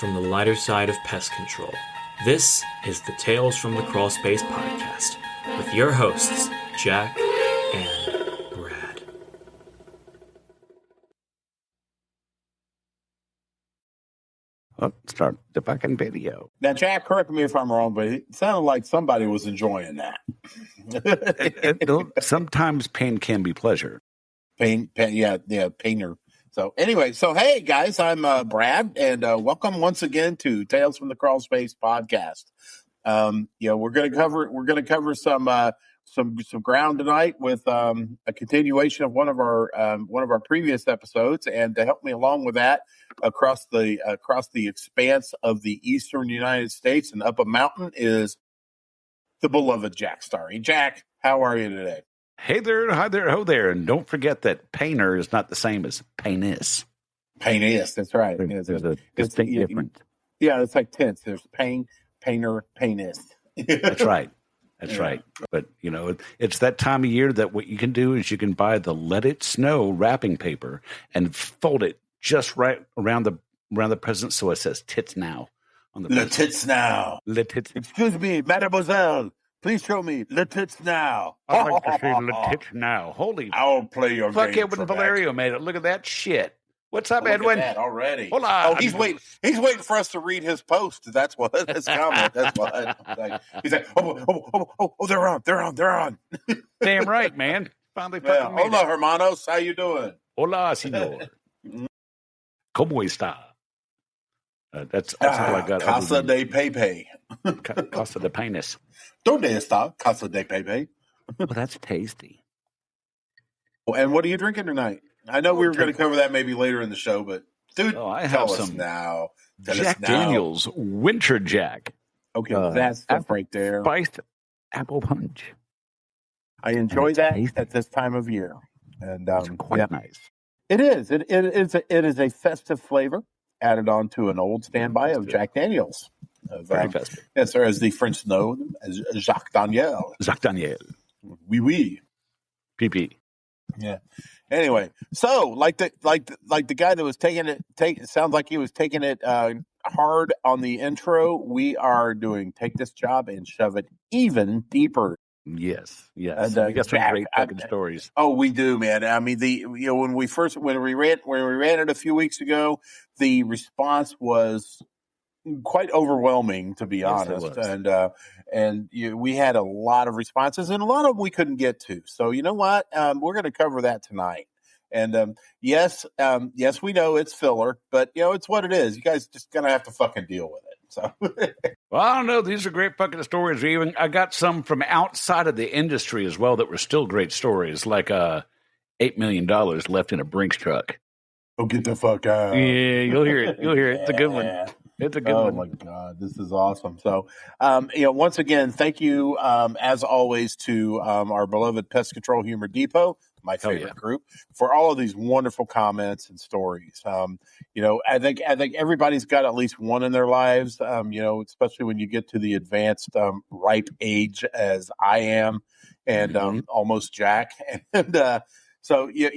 from the lighter side of pest control. This is the Tales from the Crawl Space podcast with your hosts, Jack and Brad. Oh, start the fucking video. Now, Jack, correct me if I'm wrong, but it sounded like somebody was enjoying that. Sometimes pain can be pleasure. Painter. So anyway, hey guys, I'm Brad, and welcome once again to Tales from the Crawl Space podcast. We're gonna cover some ground tonight with a continuation of one of our previous episodes, and to help me along with that across the expanse of the eastern United States and up a mountain is the beloved Jack Starry. Jack, how are you today? Hey there, hi there, ho there. And don't forget that painter is not the same as painis. Painis, that's right. There's a distinct difference. Yeah, it's like tense. There's pain, painter, painis. That's right. That's right. But, it's that time of year that what you can do is you can buy the Let It Snow wrapping paper and fold it just right around the present so it says tits now on the Le tits now. Le tits. Excuse me, mademoiselle. Please show me Le tits now. I'd like to see Le tits now. Holy I'll play your fuck, game. Edwin Valerio made it. Look at that shit. What's up, Edwin? Look at that already. Hold on. Oh, he's waiting for us to read his post. That's what his comment. That's what he's like. Oh, they're on. Damn right, man. Finally fucking made Hola, it. hermanos. How you doing? Hola, señor. ¿Cómo está? That's all I got. Casa de Pepe. Casa de Penis. ¿Dónde está Casa de Pepe? Well, that's tasty. And what are you drinking tonight? I know we were going to cover that maybe later in the show, but dude, tell us now. Jack Daniel's Winter Jack. Okay, that's stuff right there. Spiced apple punch. I enjoy that at this time of year, and it's quite nice. It is. It is a festive flavor added on to an old standby of Jack Daniel's. Very festive. Yes, or as the French know, as Jacques Daniel. Jacques Daniel. Oui. PP. Yeah. Anyway, so like the guy that was it sounds like he was taking it hard on the intro. We are doing Take This Job and Shove It Even Deeper. Yes. And, we got some great fucking stories. Oh, we do, man. I mean, when we ran it a few weeks ago, the response was quite overwhelming, to be honest. And we had a lot of responses, and a lot of them we couldn't get to. So you know what? We're going to cover that tonight. And yes, we know it's filler, but it's what it is. You guys just gonna have to fucking deal with it. So, well, I don't know. These are great fucking stories. I got some from outside of the industry as well that were still great stories, like $8 million left in a Brinks truck. Oh, get the fuck out! Yeah, you'll hear it. It's a good one. It's a good one. Oh my God, this is awesome. So, once again, thank you, as always, to our beloved Pest Control Humor Depot, my favorite group, for all of these wonderful comments and stories. I think everybody's got at least one in their lives. Especially when you get to the advanced ripe age as I am, and almost Jack, and. So you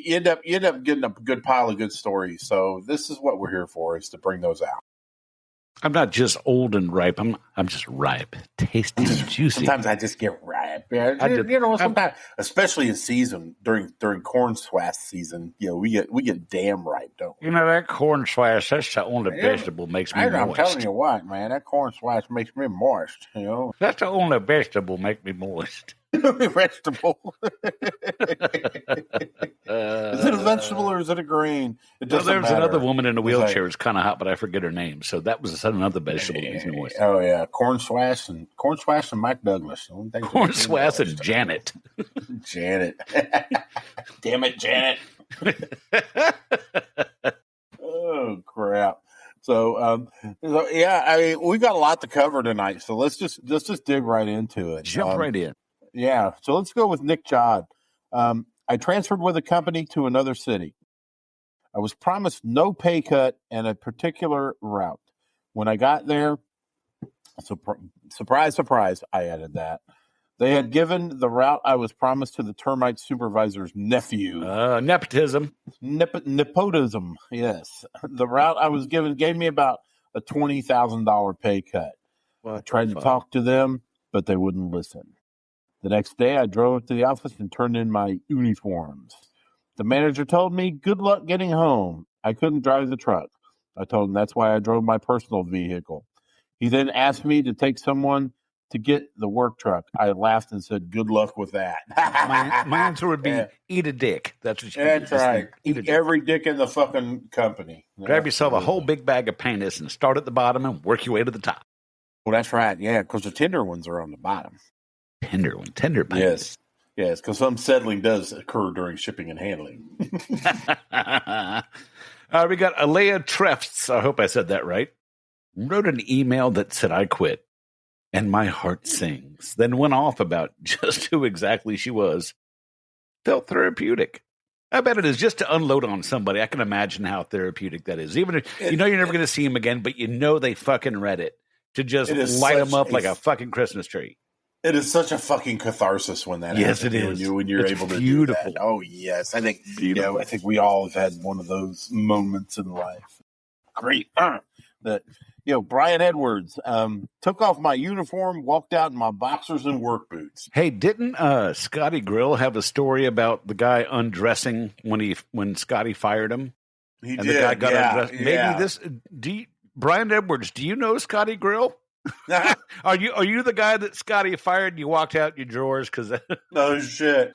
end up getting a good pile of good stories. So this is what we're here for, is to bring those out. I'm not just old and ripe. I'm just ripe, tasty, and juicy. Sometimes I just get ripe. Sometimes, especially in season during corn swash season, we get damn ripe, don't we? That corn swash, that's the only vegetable makes me moist. I'm telling you what, man, that corn swash makes me moist. That's the only vegetable make me moist. Vegetable. Is it a vegetable or is it a grain? There's another woman in a wheelchair who's kind of hot, but I forget her name. So that was another vegetable that makes me moist. Oh yeah, corn swash and Mike Douglas. Corn swash and Janet. Janet. Damn it, Janet. Oh crap. So we've got a lot to cover tonight. So let's just dig right into it. Jump right in. Yeah. So let's go with Nick Jod. I transferred with a company to another city. I was promised no pay cut and a particular route. When I got there, surprise, I added that. They had given the route I was promised to the termite supervisor's nephew. Nepotism. Nepotism, yes. The route I was given gave me about a $20,000 pay cut. I tried to talk to them, but they wouldn't listen. The next day, I drove to the office and turned in my uniforms. The manager told me, good luck getting home. I couldn't drive the truck. I told him that's why I drove my personal vehicle. He then asked me to take someone to get the work truck. I laughed and said, good luck with that. my answer would be eat a dick. That's what you That's right. Eat every dick in the fucking company. Grab yourself a whole big bag of penis and start at the bottom and work your way to the top. Well, that's right. Yeah, because the tender ones are on the bottom. Tender penis. Yes, because some settling does occur during shipping and handling. We got Alea Trefts. I hope I said that right. Wrote an email that said, I quit. And my heart sings. Then went off about just who exactly she was. Felt therapeutic. I bet it is just to unload on somebody. I can imagine how therapeutic that is. Even if you're never going to see them again, but they fucking read it. To just light them up like a fucking Christmas tree. It is such a fucking catharsis when that happens. Yes, it is. When you're able to do that. Oh, yes. I think we all have had one of those moments in life. Great. Brian Edwards took off my uniform, walked out in my boxers and work boots. Hey, didn't Scotty Grill have a story about the guy undressing when Scotty fired him? He and did. The guy got undressed. Yeah. Maybe Brian Edwards, do you know Scotty Grill? Are you the guy that Scotty fired and you walked out your drawers? Because no shit.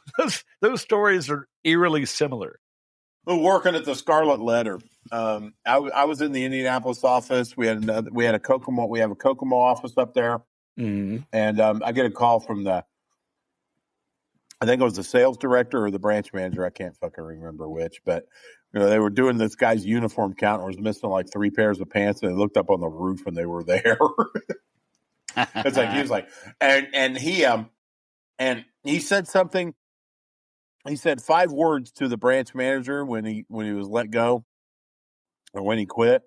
Those stories are eerily similar. Working at the Scarlet Letter. I was in the Indianapolis office. We have a Kokomo office up there. Mm-hmm. And I get a call from I think it was the sales director or the branch manager. I can't fucking remember which, but they were doing this guy's uniform count. And was missing like 3 pairs of pants, and they looked up on the roof and they were there. It's like he was like, and he said something. He said 5 words to the branch manager when he was let go, or when he quit.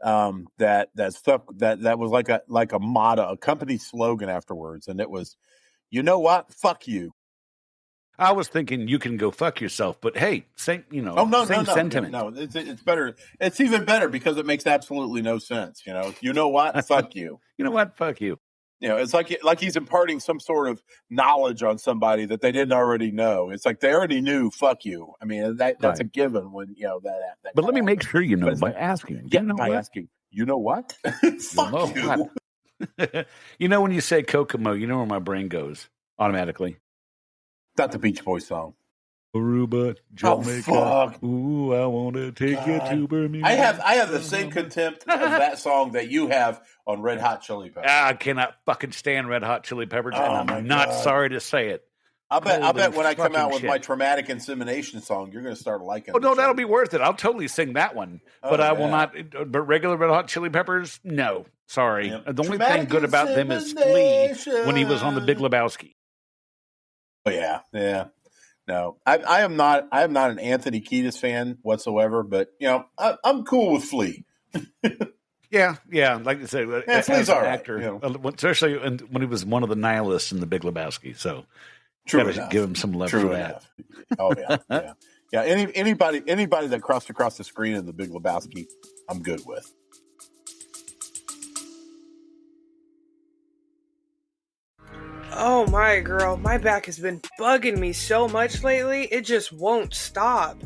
That stuff that was like a motto, a company slogan afterwards, and it was, you know what, fuck you. I was thinking you can go fuck yourself, but hey, same sentiment. No, it's better. It's even better because it makes absolutely no sense. You know what, fuck you. You know what, fuck you. It's like he's imparting some sort of knowledge on somebody that they didn't already know. It's like they already knew, fuck you. I mean, that's right. A given when, that. But let me make sure you know by asking. Asking, you know what? Fuck you. What? When you say Kokomo, you know where my brain goes automatically. Not the Beach Boys song. Aruba, Jamaica. Oh, fuck. Ooh, I want to take you to Bermuda. I have the same contempt of that song that you have on Red Hot Chili Peppers. I cannot fucking stand Red Hot Chili Peppers, and I'm not sorry to say it. I bet when I come out with my traumatic insemination song, you're going to start liking it. Oh, no, that'll be worth it. I'll totally sing that one. But I will not. But regular Red Hot Chili Peppers, no. Sorry. Yeah. The only thing good about them is Flea when he was on the Big Lebowski. Oh, yeah. No, I am not an Anthony Kiedis fan whatsoever, but I'm cool with Flea. Yeah. Like I said, Flea's all right, actor, especially when he was one of the nihilists in the Big Lebowski. So, gotta give him some love for that. Oh yeah. Anybody that crossed across the screen in the Big Lebowski, I'm good with. Oh my girl, my back has been bugging me so much lately, it just won't stop.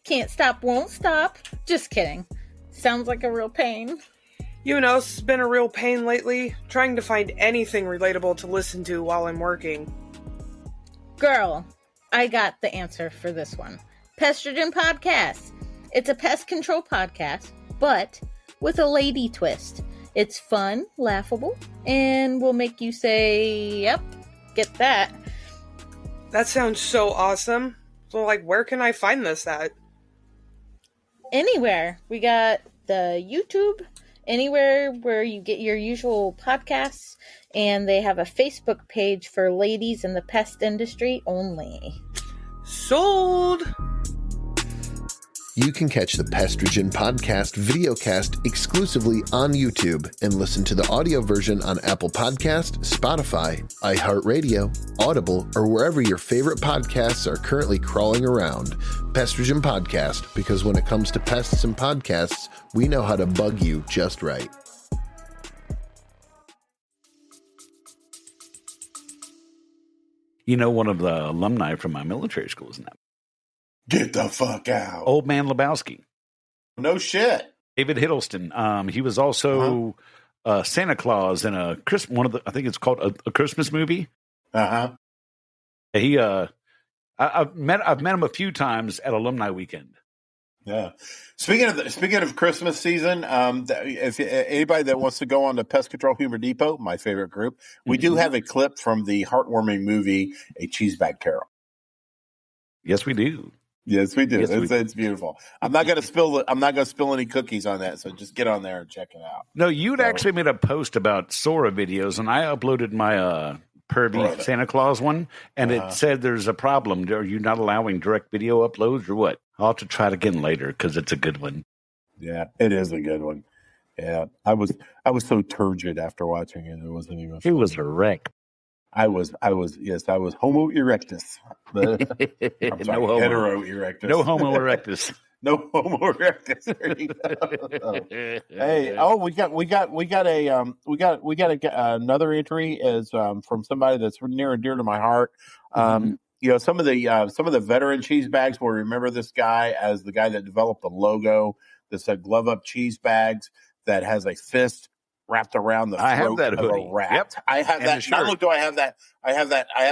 Can't stop, won't stop. Just kidding. Sounds like a real pain. It's been a real pain lately, trying to find anything relatable to listen to while I'm working. Girl, I got the answer for this one. Pestrogen Podcast. It's a pest control podcast, but with a lady twist. It's fun, laughable, and will make you say, yep, get that. That sounds so awesome. So, where can I find this at? Anywhere. We got the YouTube, anywhere where you get your usual podcasts, and they have a Facebook page for ladies in the pest industry only. Sold! You can catch the Pestrogen Podcast videocast exclusively on YouTube and listen to the audio version on Apple Podcast, Spotify, iHeartRadio, Audible, or wherever your favorite podcasts are currently crawling around. Pestrogen Podcast, because when it comes to pests and podcasts, we know how to bug you just right. You know, one of the alumni from my military school is that. Get the fuck out. Old Man Lebowski. No shit. David Hiddleston. He was also Santa Claus in I think it's called a Christmas movie. Uh-huh. I've met him a few times at alumni weekend. Yeah. Speaking of Christmas season, if anybody that wants to go on to Pest Control Humor Depot, my favorite group, we do have a clip from the heartwarming movie A Cheesebag Carol. Yes, we do. Yes, we do. Yes, It's beautiful. I'm not going to spill any cookies on that. So just get on there and check it out. No, you'd actually made a post about Sora videos, and I uploaded my pervy Santa Claus one, and it said there's a problem. Are you not allowing direct video uploads or what? I'll have to try it again later because it's a good one. Yeah, it is a good one. Yeah, I was so turgid after watching it. It wasn't even. It was a wreck. I was Homo erectus. Hetero erectus. No Homo erectus. No Homo erectus. There you go. Hey, we got another entry is from somebody that's near and dear to my heart. You know, some of the veteran cheese bags will remember this guy as the guy that developed the logo that said "Glove Up Cheese Bags" that has a fist wrapped around the throat of a rat. Yep. I have that. Not only do I have that, I have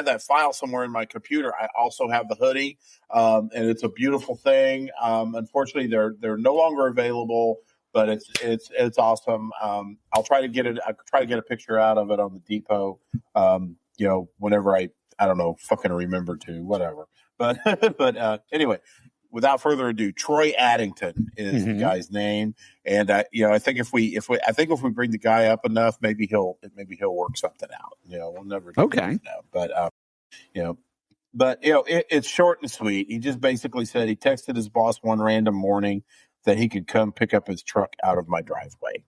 that file somewhere in my computer. I also have the hoodie, and it's a beautiful thing. Unfortunately, they're no longer available, but it's awesome. I'll try to get it. I'll try to get a picture out of it on the depot. You know, whenever I don't know, fucking remember to, whatever. But anyway. Without further ado, Troy Addington is the guy's name, and you know, I think if we bring the guy up enough, maybe he'll work something out. You know, we'll never know. But it's short and sweet. He just basically said he texted his boss one random morning that he could come pick up his truck out of my driveway.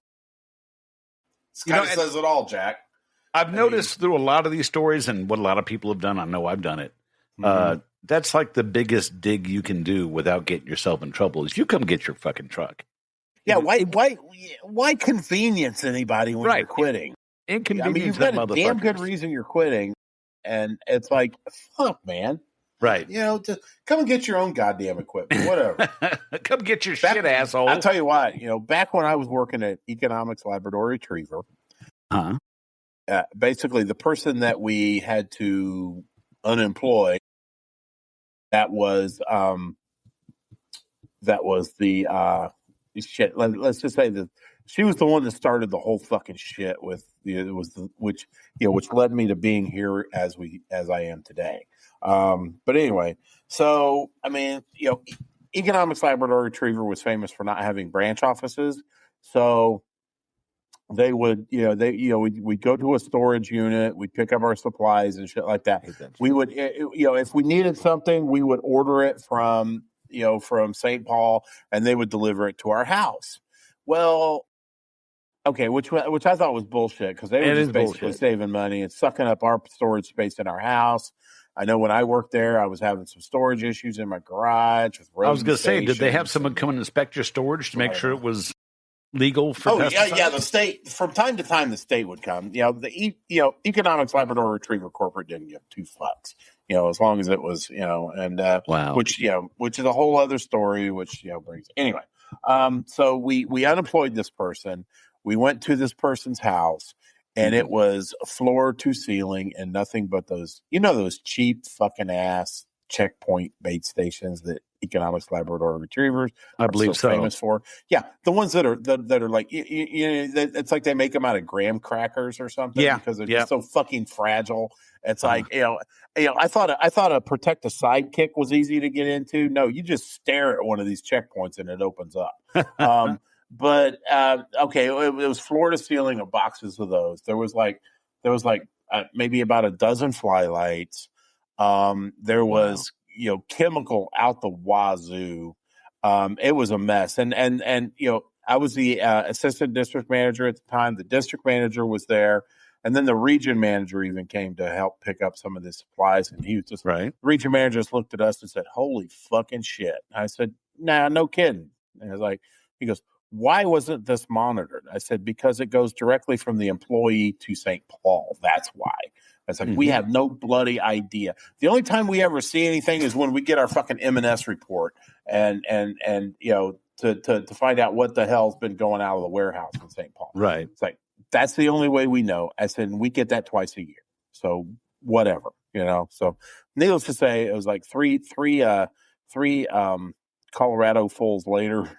This kind of says it all, Jack. I've noticed through a lot of these stories and what a lot of people have done. I know I've done it. That's like the biggest dig you can do without getting yourself in trouble is you come get your fucking truck. Yeah, why convenience anybody when you're quitting? Inconvenience. I mean, you've got a damn good reason you're quitting, and it's like, fuck, man. Right. You know, just come and get your own goddamn equipment, whatever. Come get your shit, asshole. I'll tell you what, you know, back when I was working at Economics Labrador Retriever, basically the person that we had to unemploy, that was the shit. Let's just say that she was the one that started the whole fucking shit which led me to being here as I am today. But anyway, so I mean, you know, Economics Labrador Retriever was famous for not having branch offices, so they would, we'd go to a storage unit, we'd pick up our supplies and shit like that. We would, if we needed something, we would order it from St. Paul, and they would deliver it to our house. Well, okay, which I thought was bullshit because they were just basically saving money and sucking up our storage space in our house. I know when I worked there, I was having some storage issues in my garage. I was going to say, did they have someone come and inspect your storage to make sure it was legal for pesticides? Yeah. The state, from time to time, the state would come. You know, Economics Labrador Retriever Corporate didn't give two fucks. You know, as long as it was, wow. Which is a whole other story. Which brings anyway. So we unemployed this person. We went to this person's house, and it was floor to ceiling, and nothing but those cheap fucking ass checkpoint bait stations that Economics Labrador Retrievers I believe so famous for. Yeah, the ones that are like it's like they make them out of graham crackers or something. Yeah, because they're just so fucking fragile. It's like I thought a protect a sidekick was easy to get into. No, you just stare at one of these checkpoints and it opens up. But it was floor to ceiling of boxes of those. There was maybe about a dozen fly lights. There was chemical out the wazoo. It was a mess. And I was the assistant district manager at the time. The district manager was there. And then the region manager even came to help pick up some of the supplies. And he was just, Right. the region manager just looked at us and said, holy fucking shit. I said, nah, no kidding. And I was like, he goes, why wasn't this monitored? I said, because it goes directly from the employee to St. Paul. That's why. I was like, we have no bloody idea. The only time we ever see anything is when we get our fucking M&S report and to find out what the hell's been going out of the warehouse in St. Paul. Right. It's like, that's the only way we know. I said, we get that twice a year. So whatever, So needless to say, it was like three Colorado fulls later,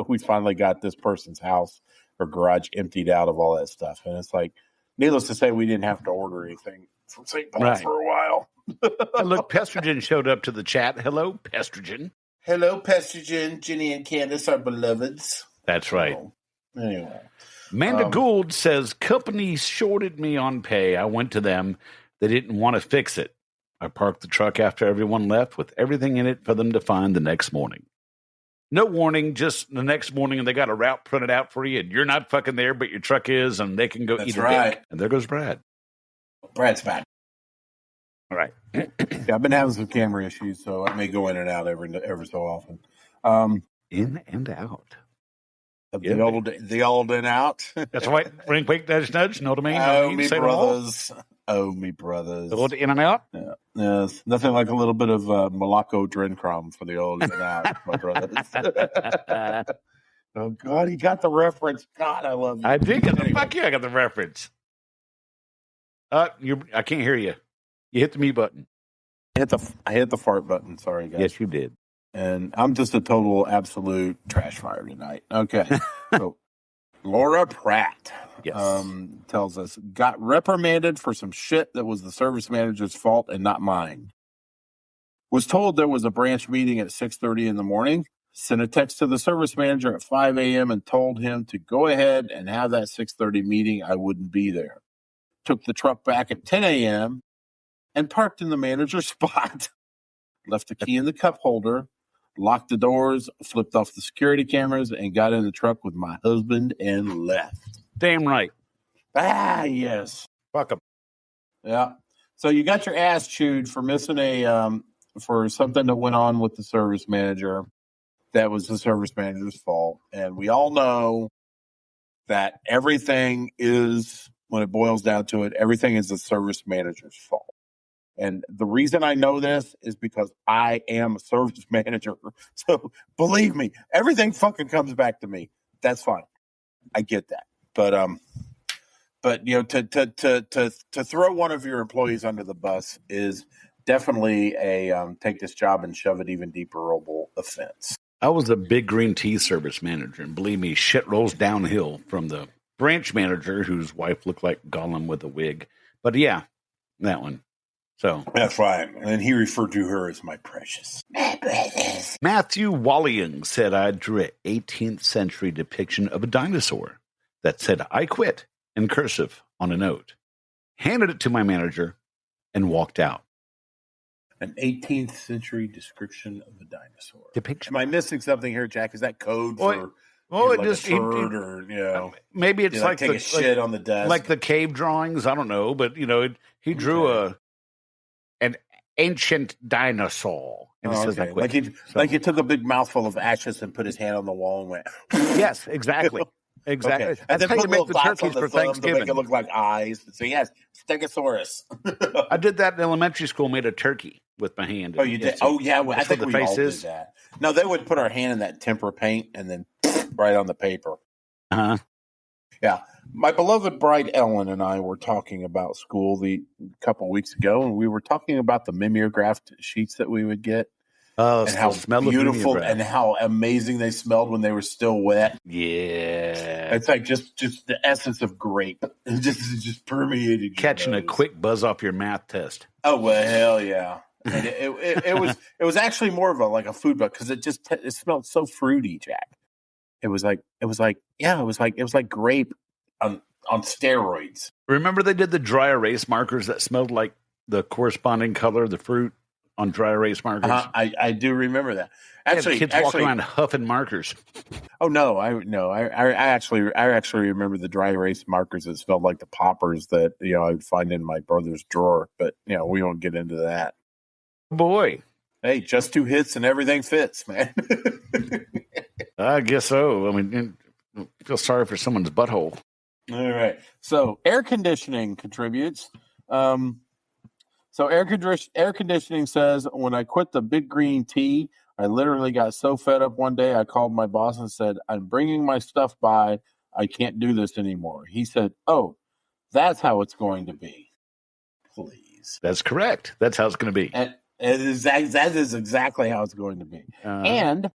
we finally got this person's house or garage emptied out of all that stuff. And it's like, needless to say, we didn't have to order anything from St. Paul for a while. And look, Pestrogen showed up to the chat. Hello, Pestrogen. Hello, Pestrogen, Ginny and Candace, our beloveds. That's right. Anyway. Amanda Gould says, companies shorted me on pay. I went to them. They didn't want to fix it. I parked the truck after everyone left with everything in it for them to find the next morning. No warning, just the next morning, and they got a route printed out for you, and you're not fucking there, but your truck is, and they can go eat a dick. And there goes Brad. Brad's back. All right. Yeah, I've been having some camera issues, so I may go in and out every so often. In and out. The old and out. That's right. Ring, quick, nudge, nudge. Know what I mean? Oh, me brothers. Oh, me brothers. The old in and out? Yeah. Yes. Nothing like a little bit of Malacco Drencrom for the old in and out, my brothers. Oh, God, he got the reference. God, I love you. I did get the fuck yeah, I got the reference. I can't hear you. You hit the me button. I hit the fart button. Sorry, guys. Yes, you did. And I'm just a total absolute trash fire tonight. Okay. So Laura Pratt tells us, got reprimanded for some shit that was the service manager's fault and not mine. Was told there was a branch meeting at 6:30 in the morning. Sent a text to the service manager at 5 a.m. and told him to go ahead and have that 6:30 meeting. I wouldn't be there. Took the truck back at 10 a.m. and parked in the manager's spot. Left the key in the cup holder. Locked the doors, flipped off the security cameras, and got in the truck with my husband and left. Damn right. Ah, yes. Fuck him. Yeah. So you got your ass chewed for missing for something that went on with the service manager. That was the service manager's fault. And we all know that everything is, when it boils down to it, everything is the service manager's fault. And the reason I know this is because I am a service manager. So believe me, everything fucking comes back to me. That's fine. I get that. But to throw one of your employees under the bus is definitely a take this job and shove it even deeper-able offense. I was a big green tea service manager, and believe me, shit rolls downhill from the branch manager whose wife looked like Gollum with a wig. But yeah, that one. So that's right. And he referred to her as my precious. Matthew Walliang said I drew an 18th century depiction of a dinosaur that said, I quit in cursive on a note, handed it to my manager, and walked out. An 18th century description of a dinosaur. Depiction. Am I missing something here, Jack? Is that code for like a turd or, maybe it's like take a shit on the desk? Like the cave drawings. I don't know. But, he drew an ancient dinosaur. And it says, like he took a big mouthful of ashes and put his hand on the wall and went. Yes, exactly. Exactly. Okay. That's how you make the turkeys for Thanksgiving. To make it look like eyes. So yes, Stegosaurus. I did that in elementary school. Made a turkey with my hand. Oh, you did? Oh, yeah. Well, I think we all did that. No, they would put our hand in that tempera paint and then right on the paper. Uh-huh. Yeah. My beloved bride Ellen and I were talking about school a couple of weeks ago, and we were talking about the mimeographed sheets that we would get. Oh, and how beautiful and how amazing they smelled when they were still wet. Yeah. It's like just the essence of grape. It just permeated. Catching a quick buzz off your math test. Oh, well, hell yeah. And it was actually more of a food book because it smelled so fruity, Jack. It was like grape on steroids. Remember they did the dry erase markers that smelled like the corresponding color of the fruit? on dry erase markers. I do remember that. Actually, kids walking around huffing markers. Oh no, I actually remember the dry erase markers that smelled like the poppers that I'd find in my brother's drawer. But we won't get into that. Boy, hey, just 2 hits and everything fits, man. I guess so. I mean, I feel sorry for someone's butthole. All right. So air conditioning contributes. So air conditioning says, when I quit the big green tea, I literally got so fed up one day, I called my boss and said, I'm bringing my stuff by. I can't do this anymore. He said, oh, that's how it's going to be. Please. That's correct. That's how it's going to be. And that is exactly how it's going to be. And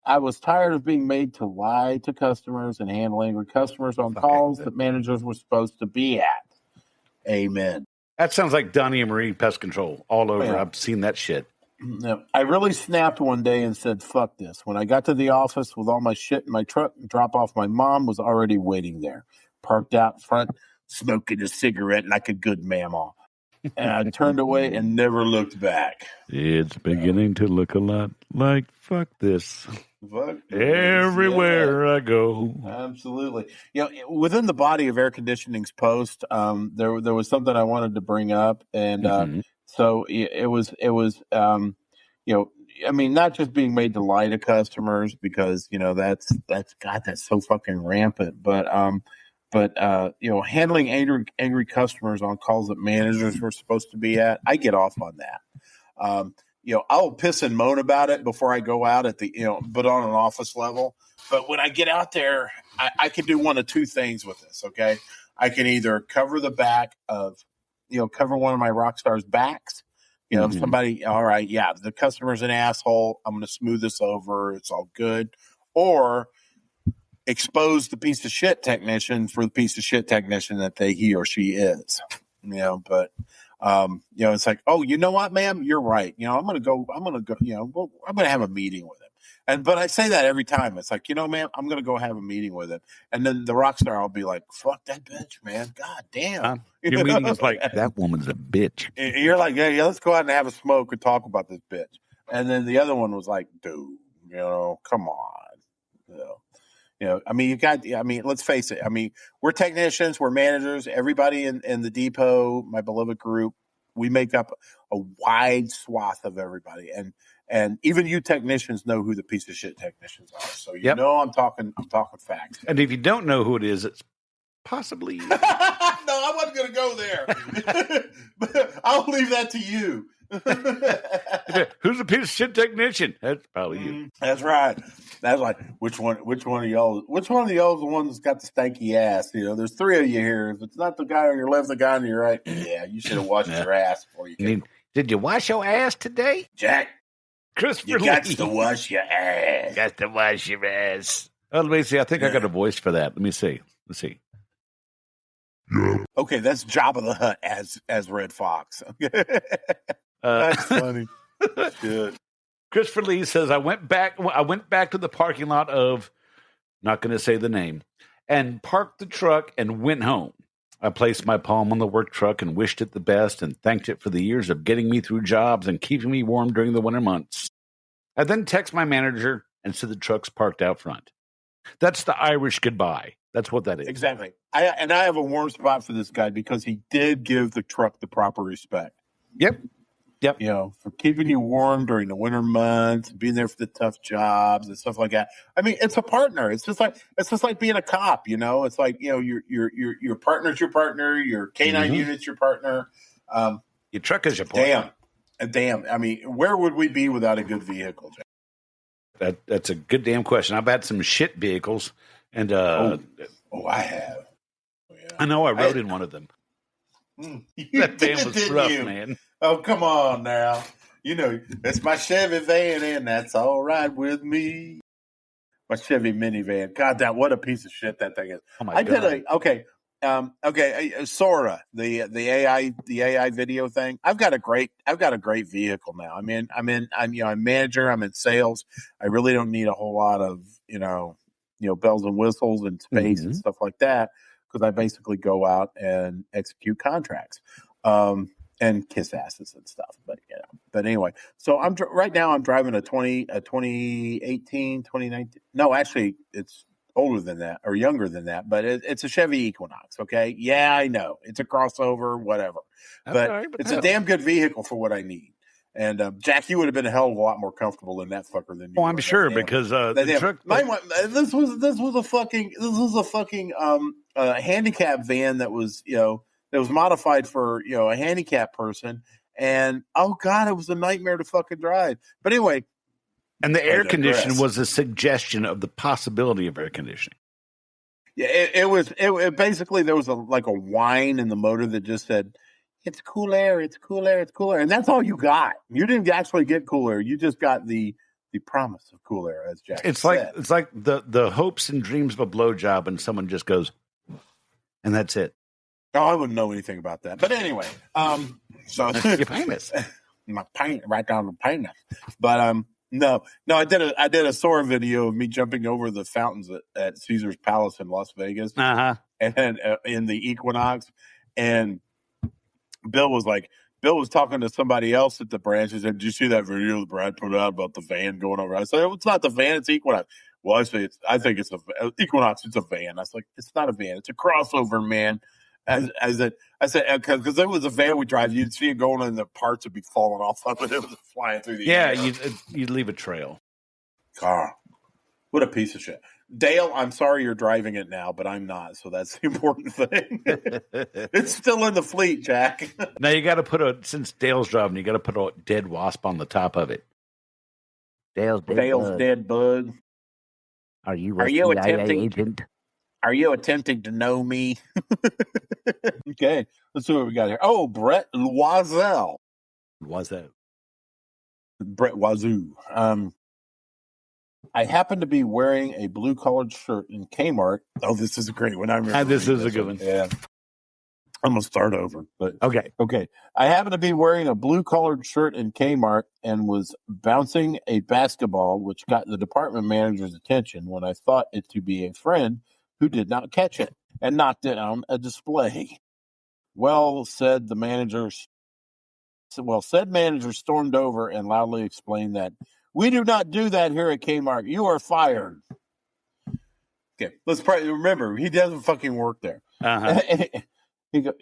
I was tired of being made to lie to customers and handle angry customers on calls that managers were supposed to be at. Amen. That sounds like Donnie and Marie Pest Control all over. Yeah. I've seen that shit. I really snapped one day and said, fuck this. When I got to the office with all my shit in my truck, drop off my mom was already waiting there, parked out front, smoking a cigarette like a good mamma. And I turned away and never looked back. It's beginning to look a lot like fuck this. Fuck everywhere I go. Absolutely. Within the body of air conditioning's post, there was something I wanted to bring up, and so it was I mean, not just being made to lie to customers, because that's so fucking rampant, but handling angry customers on calls that managers were supposed to be at, I get off on that. I'll piss and moan about it before I go out at the, but on an office level. But when I get out there, I can do one of two things with this. Okay. I can either cover the back of, cover one of my rock stars' backs. Somebody, all right, yeah, the customer's an asshole. I'm going to smooth this over. It's all good. Or expose the piece of shit technician for the piece of shit technician that he or she is. But it's like, oh, you know what, ma'am, you're right. I'm going to have a meeting with him. But I say that every time. It's like, ma'am, I'm going to go have a meeting with him. And then the rock star will be like, fuck that bitch, man. God damn. Your meeting is like, that woman's a bitch. And you're like, yeah, let's go out and have a smoke and talk about this bitch. And then the other one was like, dude, come on. Let's face it. I mean, we're technicians, we're managers, everybody in the depot, my beloved group, we make up a wide swath of everybody. And even you technicians know who the piece of shit technicians are. So I'm talking facts. And if you don't know who it is, it's possibly No, I wasn't gonna go there. But I'll leave that to you. Who's the piece of shit technician? That's probably you. That's right. That's like, which one of y'all is the one that's got the stanky ass? There's 3 of you here. If it's not the guy on your left, the guy on your right, yeah, you should have washed your ass before you came. Did you wash your ass today? Jack, Christopher you got to wash your ass. Got to wash your ass. Oh, let me see. I think I got a voice for that. Let me see. Let's see. Yeah. Okay, that's Jabba the Hutt as Red Fox. That's funny. Good. Christopher Lee says, I went back to the parking lot of, not going to say the name, and parked the truck and went home. I placed my palm on the work truck and wished it the best and thanked it for the years of getting me through jobs and keeping me warm during the winter months. I then text my manager and said the truck's parked out front. That's the Irish goodbye. That's what that is. Exactly. I have a warm spot for this guy because he did give the truck the proper respect. Yep. For keeping you warm during the winter months, being there for the tough jobs and stuff like that. I mean, it's a partner. It's just like being a cop. It's like your partner's your partner. Your canine unit's your partner. Your truck is your partner. Damn. I mean, where would we be without a good vehicle, Jack? That's a good damn question. I've had some shit vehicles, and I have. Oh, yeah. I know I rode in one of them. That van was rough, man. Oh, come on now. That's my Chevy van, and that's all right with me. My Chevy minivan. God, what a piece of shit that thing is. Oh my God. Sora, the AI video thing. I've got a great vehicle now. I'm manager. I'm in sales. I really don't need a whole lot of bells and whistles and space and stuff like that, because I basically go out and execute contracts. and kiss asses and stuff. But but anyway, so right now I'm driving a 2018, 2019. No, actually, it's older than that or younger than that, but it's a Chevy Equinox. Okay, yeah, I know it's a crossover, whatever, but it's a damn good vehicle for what I need. And Jack, you would have been a hell of a lot more comfortable in that fucker than you. Oh, I'm sure because the truck. This was a fucking handicap van that was that was modified for a handicapped person, and oh god, it was a nightmare to fucking drive. But anyway, and the air conditioning was a suggestion of the possibility of air conditioning. Yeah, it basically there was a whine in the motor that just said, "It's cool air, it's cool air, it's cool air," and that's all you got. You didn't actually get cool air; you just got the promise of cool air, as Jack said. It's like the hopes and dreams of a blowjob, and someone just goes, and that's it. Oh, I wouldn't know anything about that. But anyway, so your penis, my pain right down the penis. But no, I did a Sora video of me jumping over the fountains at Caesar's Palace in Las Vegas, and in the Equinox, and Bill was talking to somebody else at the branch. He said, "Did you see that video that Brad put out about the van going over?" I said, "It's not the van, it's Equinox." Well, I think it's a Equinox. It's a van. I was like, "It's not a van. It's a crossover, man." I said, because it was a van we drive, you'd see it going, and the parts would be falling off of it. It was flying through the air. You'd leave a trail. God, what a piece of shit. Dale, I'm sorry you're driving it now, but I'm not, so that's the important thing. It's still in the fleet, Jack. Now you got to since Dale's driving, you got to put a dead wasp on the top of it. Dale's dead bug. Are you a CIA agent? Are you attempting to know me? Okay, let's see what we got here. Oh, Brett Loisel. Brett Wazoo. I happen to be wearing a blue-collared shirt in Kmart. Oh, this is a great one. This is a good one. Yeah. I'm going to start over. But Okay. I happen to be wearing a blue-collared shirt in Kmart and was bouncing a basketball, which got the department manager's attention when I thought it to be a friend who did not catch it and knocked it on a display. Said manager stormed over and loudly explained that we do not do that here at Kmart. You are fired. Okay, let's remember, he doesn't fucking work there. He goes,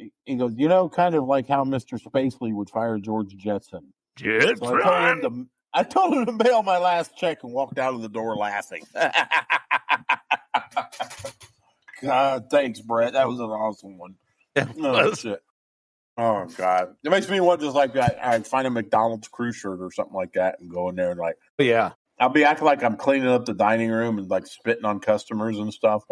kind of like how Mr. Spacely would fire George Jetson. So I told him to mail my last check and walked out of the door laughing. God, thanks, Brett. That was an awesome one. Oh, shit. Oh, God. It makes me want just like that. I'd find a McDonald's crew shirt or something like that and go in there and I'll be acting like I'm cleaning up the dining room and spitting on customers and stuff.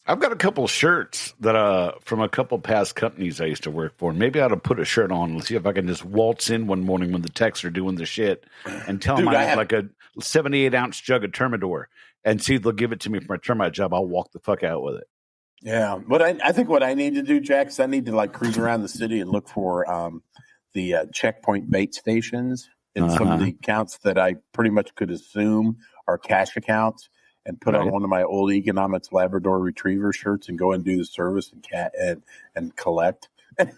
I've got a couple of shirts that from a couple past companies I used to work for. Maybe I ought to put a shirt on and see if I can just waltz in one morning when the techs are doing the shit and tell them I have like a 78-ounce jug of Termidor and see if they'll give it to me for my termite job. I'll walk the fuck out with it. Yeah, but I think what I need to do, Jack, is I need to cruise around the city and look for the checkpoint bait stations in some of the accounts that I pretty much could assume are cash accounts, and put on one of my old Economics Labrador Retriever shirts and go and do the service and collect. And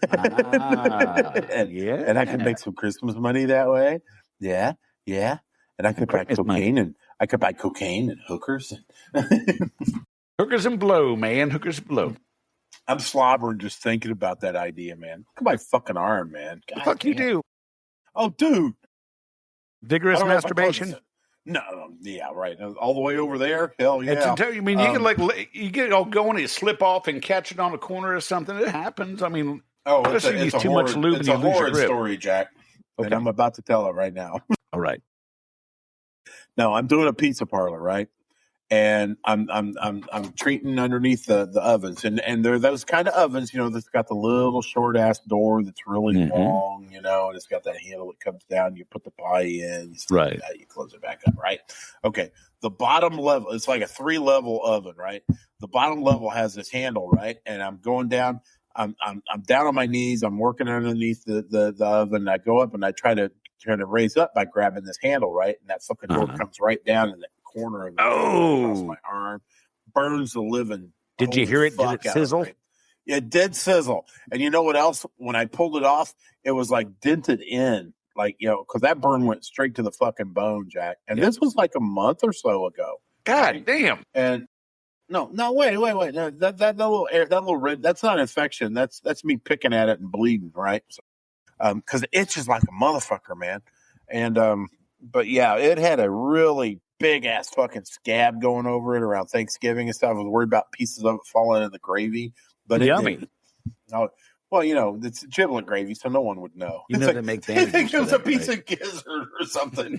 I could make some Christmas money that way. Yeah. And I could buy cocaine and hookers. Hookers and blow, man. Hookers and blow. I'm slobbering just thinking about that idea, man. Look at my fucking arm, man. God, the fuck damn. You do? Oh, dude. Vigorous masturbation? No, yeah, right. All the way over there? Hell yeah. You can you get all going, you slip off and catch it on a corner or something. It happens. I mean, it's too much lube it's and you a lose your horrid grip. Story, Jack. Okay. And I'm about to tell it right now. All right. No, I'm doing a pizza parlor, right? And I'm treating underneath the ovens, and they're those kind of ovens, that's got the little short ass door that's really long, and it's got that handle that comes down. You put the pie in, right? You close it back up, right? Okay. The bottom level, it's like a 3-level oven, right? The bottom level has this handle, right? And I'm going down. I'm down on my knees. I'm working underneath the oven. I go up and I try to raise up by grabbing this handle, right? And that fucking door comes right down in the corner of it. Across my arm, burns the living. Did you hear it? Did it sizzle? It did sizzle. And you know what else? When I pulled it off, it was like dented in. Like, because that burn went straight to the fucking bone, Jack. And this was like a month or so ago. God damn. And no, wait. No, that little air, that little red, that's not infection. That's me picking at it and bleeding, right? So, because it itches like a motherfucker, man. And but yeah, it had a really big ass fucking scab going over it around Thanksgiving and stuff. I was worried about pieces of it falling in the gravy, but yummy. Well, it's giblet gravy, so no one would know. You know, they make bandages. I think it was a piece of gizzard or something,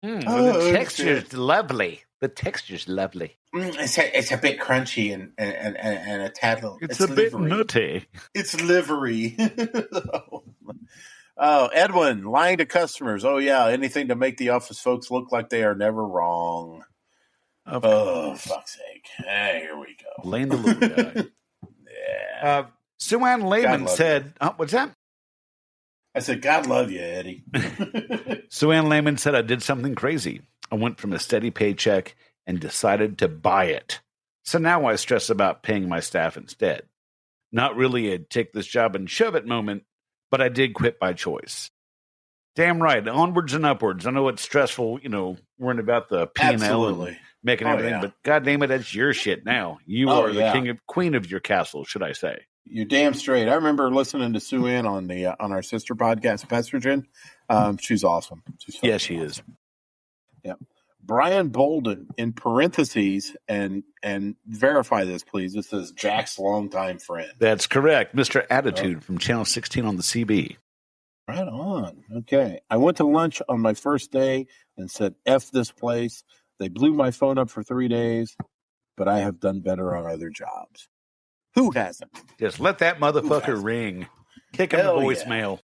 the texture's lovely. The texture's lovely. It's a bit crunchy and a tad little. It's a bit nutty. It's livery. Oh, Edwin, lying to customers. Oh, yeah, anything to make the office folks look like they are never wrong. Oh, fuck's sake. Hey, here we go. Laying the little guy. Yeah. Sue Ann Lehman said, what's that? I said, God love you, Eddie. Sue Ann Lehman said, I did something crazy. I went from a steady paycheck and decided to buy it. So now I stress about paying my staff instead. Not really a take this job and shove it moment, but I did quit by choice. Damn right. Onwards and upwards. I know it's stressful, worrying about the P&L and making everything, but God damn it, that's your shit now. You are the queen of your castle, should I say. You're damn straight. I remember listening to Sue Ann on our sister podcast, Pestrogen. She's awesome. She is. Yeah. Brian Bolden, in parentheses, and verify this, please. This is Jack's longtime friend. That's correct. Mr. Attitude from Channel 16 on the CB. Right on. Okay. I went to lunch on my first day and said, F this place. They blew my phone up for 3 days, but I have done better on other jobs. Who hasn't? Just let that motherfucker ring. Kick him the voicemail.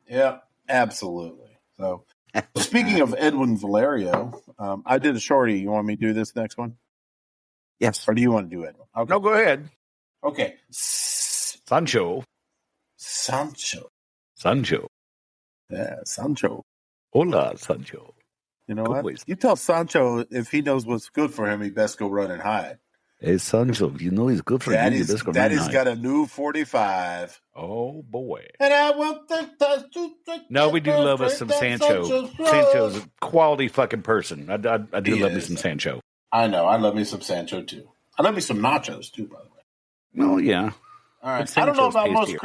Yeah, absolutely. So, speaking of Edwin Valerio, I did a shorty. You want me to do this next one? Yes. Or do you want to do Edwin? Okay. No, go ahead. Okay. Sancho. Yeah, Sancho. Hola, Sancho. You know what? You tell Sancho if he knows what's good for him, he best go run and hide. Hey, Sancho, you know he's good for you. Daddy's got a new 45. Oh, boy. And I want No, we do love us some Sancho. Sancho's a quality fucking person. I do love me some Sancho. I know. I love me some Sancho, too. I love me some nachos, too, by the way. Oh, yeah. All right. I don't know about most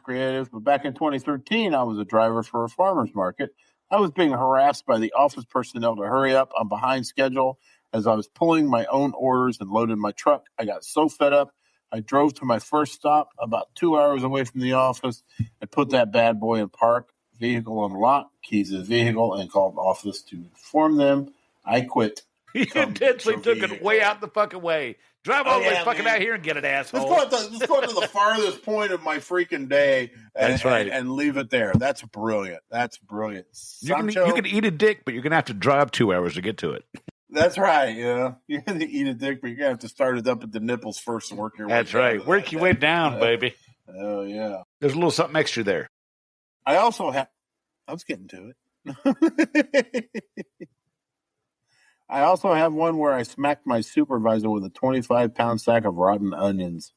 creative. But back in 2013, I was a driver for a farmer's market. I was being harassed by the office personnel to hurry up. I'm behind schedule. As I was pulling my own orders and loading my truck, I got so fed up, I drove to my first stop about 2 hours away from the office and put that bad boy in park, vehicle unlocked, keys to the vehicle, and called the office to inform them I quit. You intentionally took it way out the fucking way. Drive all the way fucking out here and get it, asshole. Let's go to the farthest point of my freaking day and leave it there. That's brilliant. You can eat a dick, but you're going to have to drive 2 hours to get to it. That's right. You're going to eat a dick, but you're going to have to start it up at the nipples first and work your way down. That's right. Work your way down, baby. Oh, yeah. There's a little something extra there. I was getting to it. I also have one where I smacked my supervisor with a 25-pound sack of rotten onions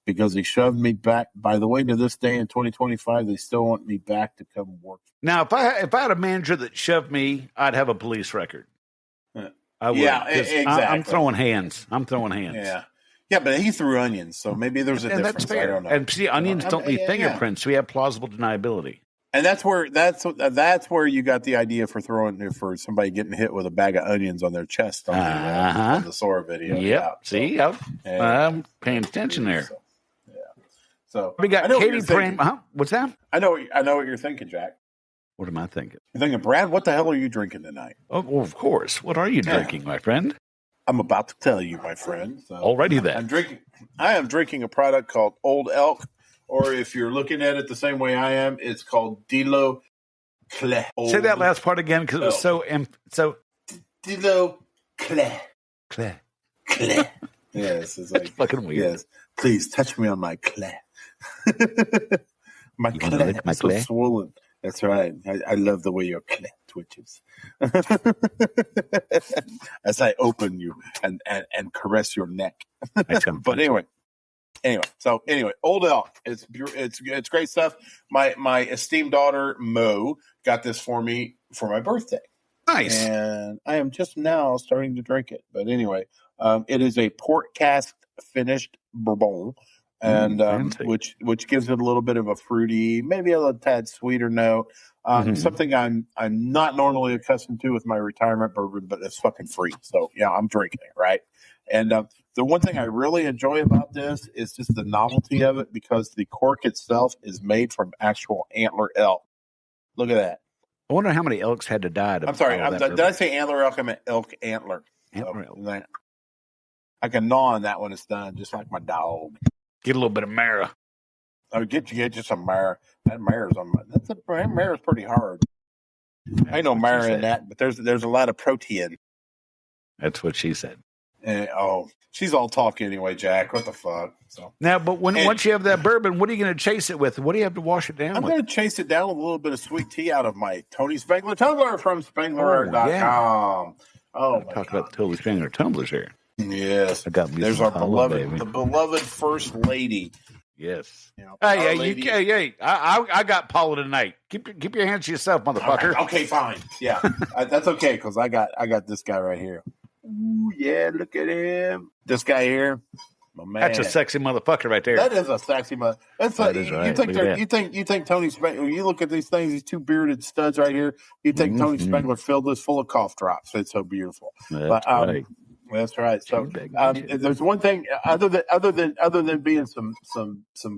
because he shoved me back. By the way, to this day in 2025, they still want me back to come work. Now, if I had a manager that shoved me, I'd have a police record. I would. Yeah, exactly. I'm throwing hands. Yeah, but he threw onions, so maybe there's a difference. That's fair. I don't know. And see, onions don't need fingerprints, so we have plausible deniability. And that's where you got the idea for somebody getting hit with a bag of onions on their chest on the Sora video. Yep. Yeah. See, I'm paying attention there. So we got Katie Pram. What's that? I know what you're thinking, Jack. What am I thinking? You're thinking, Brad, what the hell are you drinking tonight? Oh, well, of course. What are you drinking, my friend? I'm about to tell you, my friend. So already then. I am drinking a product called Old Elk, or if you're looking at it the same way I am, it's called Dilo Cle. Say that last part again because it was so Dilo Cle. Cle. Yes, it's like fucking weird. Yes, please touch me on my Cle. My Cle is so swollen. That's right. I love the way your Cle twitches as I open you and caress your neck. But anyway. Anyway, Old Elk. It's great stuff. My esteemed daughter Mo got this for me for my birthday. Nice. And I am just now starting to drink it. But anyway, it is a port cask finished bourbon, and which gives it a little bit of a fruity, maybe a little tad sweeter note. Something I'm not normally accustomed to with my retirement bourbon, but it's fucking free. So yeah, I'm drinking it, right? And the one thing I really enjoy about this is just the novelty of it, because the cork itself is made from actual antler elk. Look at that. I wonder how many elks had to die. I'm sorry. Did I say antler elk? I meant elk antler. Antler elk. I can gnaw on that when it's done, just like my dog. Get a little bit of marrow. Oh, get you some marrow. That marrow's pretty hard. I know marrow in that, but there's a lot of protein. That's what she said. She's all talk anyway, Jack. What the fuck? So now, but once you have that bourbon, what are you going to chase it with? What do you have to wash it down I'm with? going to chase it down with a little bit of sweet tea out of my Tony Spangler tumbler from spangler.com. Talk about the Tony Spangler tumblers here. Yes. There's our beloved First Lady. Yes. Hey, I got Paula tonight. Keep your hands to yourself, motherfucker. Okay, fine. Yeah, that's okay, because I got this guy right here. Ooh, yeah, look at him. This guy here, my man. That's a sexy motherfucker right there. That is a sexy mother. That's like, is right. You think Tony Spangler? You look at these things, these two bearded studs right here. You think Tony Spangler filled this full of cough drops? It's so beautiful. That's right. That's right. So there's one thing other than being some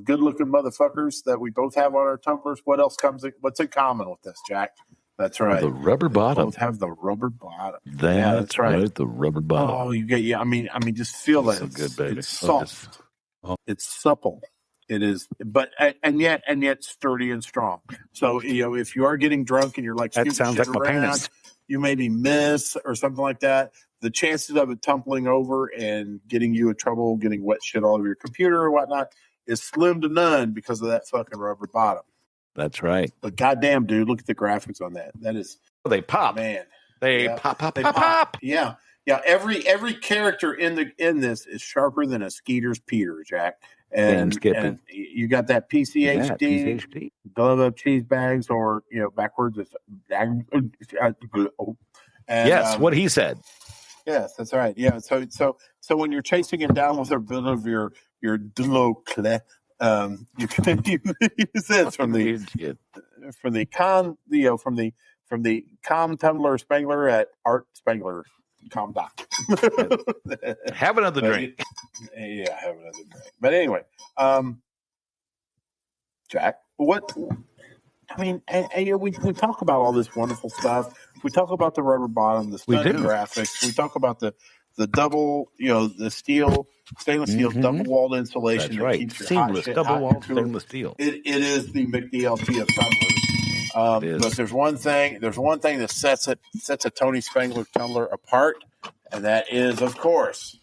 good looking motherfuckers that we both have on our tumblers. What's in common with this, Jack? That's right. The rubber bottom. Both have the rubber bottom. That's right. The rubber bottom. Oh, you get I mean, just feel that. So good, baby. It's soft. It's supple. It is, but and yet sturdy and strong. So if you are getting drunk and you're like, that sounds like my penis. You maybe miss or something like that. The chances of it tumbling over and getting you in trouble, getting wet shit all over your computer or whatnot, is slim to none because of that fucking rubber bottom. That's right. But goddamn, dude, look at the graphics on that. That is, they pop, man. They pop. Yeah. Every character in this is sharper than a Skeeter's Peter, Jack. And you got that PCHD, glove up cheese bags, or backwards. Yes, what he said. Yes, that's right. Yeah. So when you're chasing it down with a bit of your Delocle, you can use this from the com tumbler Spangler at artspangler.com. Have another drink. Yeah, have another drink. But anyway, Jack, we talk about all this wonderful stuff. We talk about the rubber bottom, the stunning graphics. We talk about the double, the stainless steel double walled insulation. That's right. Keeps your seamless double walled stainless steel. It is the McDLT of tumblers. But there's one thing that sets a Tony Spangler tumbler apart, and that is, of course,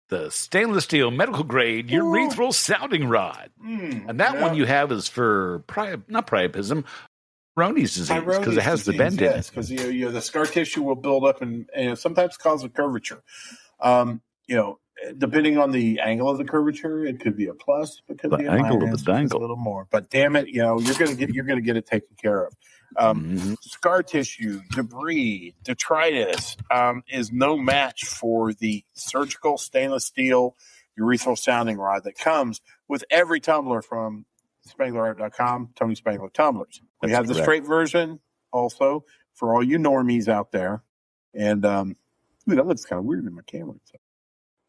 the stainless steel medical grade urethral sounding rod. And that one you have is for not priapism, Peyronie's disease, because it has the bend in it. Because the scar tissue will build up and sometimes cause a curvature. Depending on the angle of the curvature, it could be a plus. It could be a angle minus, of the dangle. A little more. But damn it, you're gonna get it taken care of. Scar tissue, debris, detritus is no match for the surgical stainless steel urethral sounding rod that comes with every tumbler from SpanglerArt.com, Tony Spangler tumblers. We have the straight version also for all you normies out there. And that looks kind of weird in my camera. So.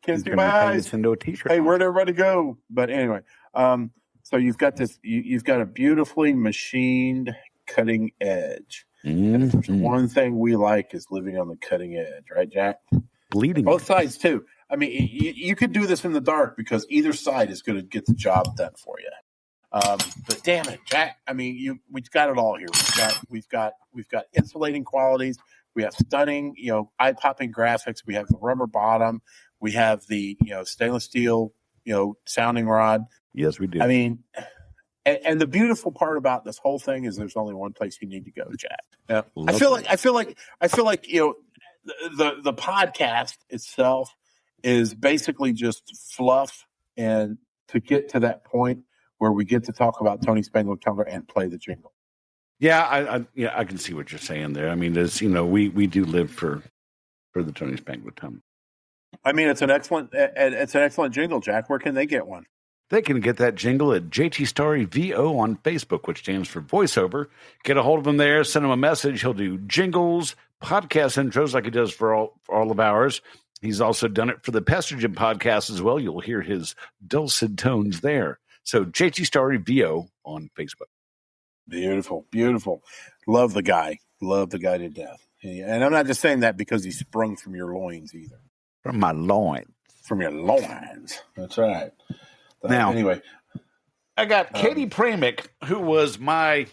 Can't see my eyes. Into a t-shirt. Hey, where'd everybody go? But anyway, so you've got this. You've got a beautifully machined cutting edge. And if there's one thing we like is living on the cutting edge, right, Jack? Bleeding. Both sides too. I mean, you could do this in the dark because either side is going to get the job done for you. But damn it, Jack! I mean, we've got it all here. We've got insulating qualities. We have stunning, eye-popping graphics. We have the rubber bottom. We have the, stainless steel, sounding rod. Yes, we do. I mean, and the beautiful part about this whole thing is there's only one place you need to go, Jack. Yeah. I feel like the podcast itself is basically just fluff and to get to that point where we get to talk about Tony Spangler Tumbler and play the jingle. Yeah, I can see what you're saying there. I mean, there's, we do live for the Tony Spangler Tumbler. I mean, it's an excellent jingle, Jack. Where can they get one? They can get that jingle at JT Story VO on Facebook, which stands for voiceover. Get a hold of him there. Send him a message. He'll do jingles, podcast intros like he does for all of ours. He's also done it for the Pestogen podcast as well. You'll hear his dulcet tones there. So JT Story VO on Facebook. Beautiful, beautiful. Love the guy. Love the guy to death. And I'm not just saying that because he sprung from your loins either. From my loins. From your loins. That's right. Now, anyway, I got Katie Pramick, who was my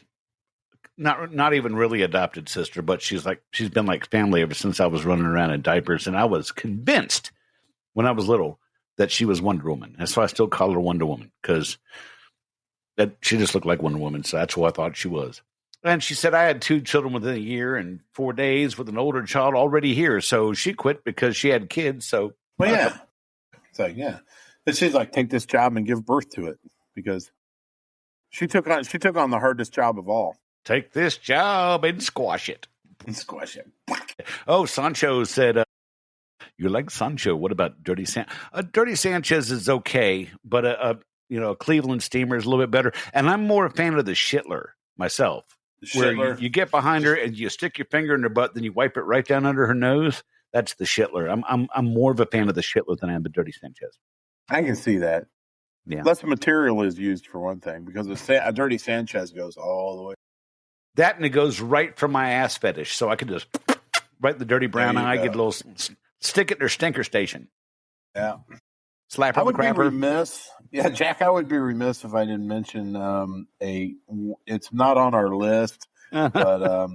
not even really adopted sister, but she's been like family ever since I was running around in diapers, and I was convinced when I was little that she was Wonder Woman. And so I still call her Wonder Woman because she just looked like Wonder Woman, so that's who I thought she was. And she said I had 2 children within a year and 4 days with an older child already here, so she quit because she had kids. So, well, yeah, it's like, yeah. And she's like, take this job and give birth to it because she took on the hardest job of all. Take this job and squash it. Oh, Sancho said, you like Sancho. What about Dirty Sanchez? Dirty Sanchez is okay, but a Cleveland Steamer is a little bit better. And I'm more a fan of the Shittler myself, where you get behind her and you stick your finger in her butt, then you wipe it right down under her nose. That's the Shittler. I'm more of a fan of the Shittler than I am the Dirty Sanchez. I can see that. Yeah. Less material is used for one thing because a Dirty Sanchez goes all the way. That and it goes right from my ass fetish, so I could just right the dirty brown eye, get a little stick it in her stinker station. Yeah, slap her. I would be remiss. Yeah, Jack, I would be remiss if I didn't mention it's not on our list, but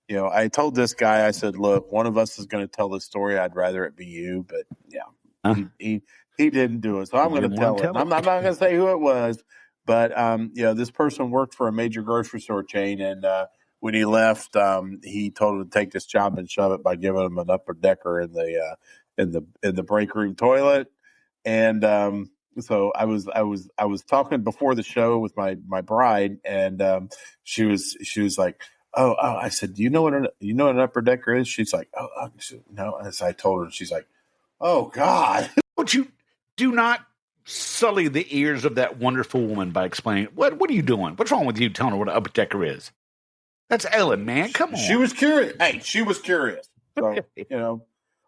I told this guy, I said, look, one of us is going to tell this story. I'd rather it be you, but he didn't do it, so I'm going to tell it. I'm not going to say who it was. But, this person worked for a major grocery store chain, and when he left, he told him to take this job and shove it by giving him an upper decker in the break room toilet. And so I was talking before the show with my bride, and she was like, oh, I said, do you know what an upper decker is? She's like, oh no. As I told her, and she's like, oh God, would you do not sully the ears of that wonderful woman by explaining what are you doing? What's wrong with you telling her what an upper decker is? That's Ellen, man. Come on. She was curious. Hey, she was curious. So,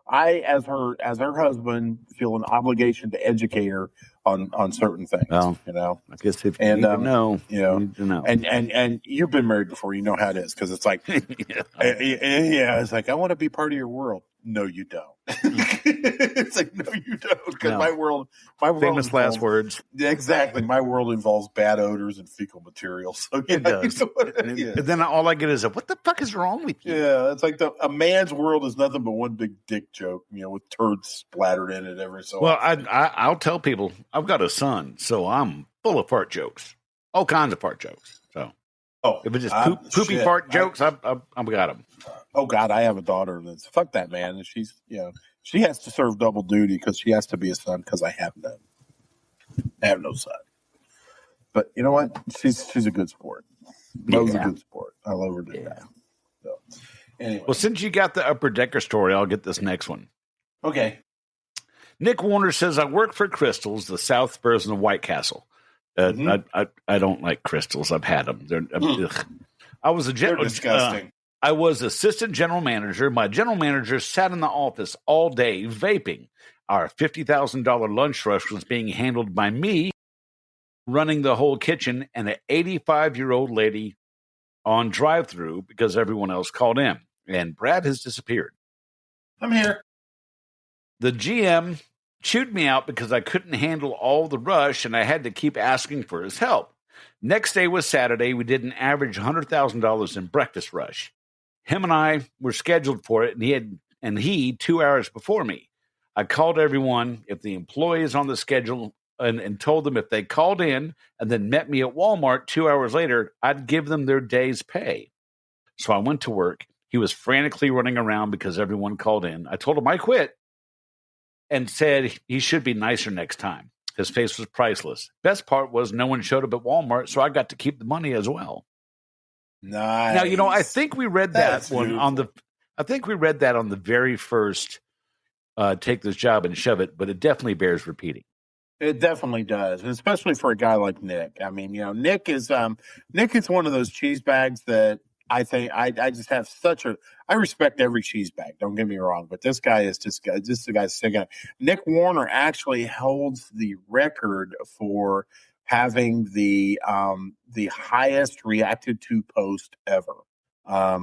I, as her husband, feel an obligation to educate her on certain things. Well, I guess if you need to know, you need to know. And you've been married before, you know how it is, because it's like, it's like, I want to be part of your world. No, you don't. It's like, no, you don't, because my world famous last words. Exactly, my world involves bad odors and fecal material. So it does. And then all I get is what the fuck is wrong with you? Yeah, it's like a man's world is nothing but one big dick joke, with turds splattered in it every so often. I'll tell people I've got a son, so I'm full of fart jokes, all kinds of fart jokes. So, if it's just poopy fart jokes, I've got them. Oh God, I have a daughter that's fuck that man, and she's she has to serve double duty because she has to be a son because I have none. I have no son, but you know what? She's a good sport. Mo's a good sport. I love her to death. So, anyway, well, since you got the upper decker story, I'll get this next one. Okay. Nick Warner says, I work for Crystals, the South version of White Castle. I don't like Crystals. I've had them. I was They're disgusting. I was assistant general manager. My general manager sat in the office all day vaping. Our $50,000 lunch rush was being handled by me, running the whole kitchen, and an 85-year-old lady on drive-through because everyone else called in. And Brad has disappeared. I'm here. The GM chewed me out because I couldn't handle all the rush, and I had to keep asking for his help. Next day was Saturday. We did an average $100,000 in breakfast rush. Him and I were scheduled for it, and he 2 hours before me. I called everyone, if the employee is on the schedule, and told them if they called in and then met me at Walmart 2 hours later, I'd give them their day's pay. So I went to work. He was frantically running around because everyone called in. I told him I quit. and said he should be nicer next time. His face was priceless. Best part was no one showed up at Walmart, so I got to keep the money as well. Nice. Now, you know, I think we read that one on the. I think we read that on the very first Take This Job and Shove It, but it definitely bears repeating. It definitely does, and especially for a guy like Nick. I mean, you know, Nick is one of those cheese bags that I think I just have I respect every cheese bag. Don't get me wrong, but this guy is just the guy's sticking. Nick Warner actually holds the record for having the highest reacted to post ever. Yeah,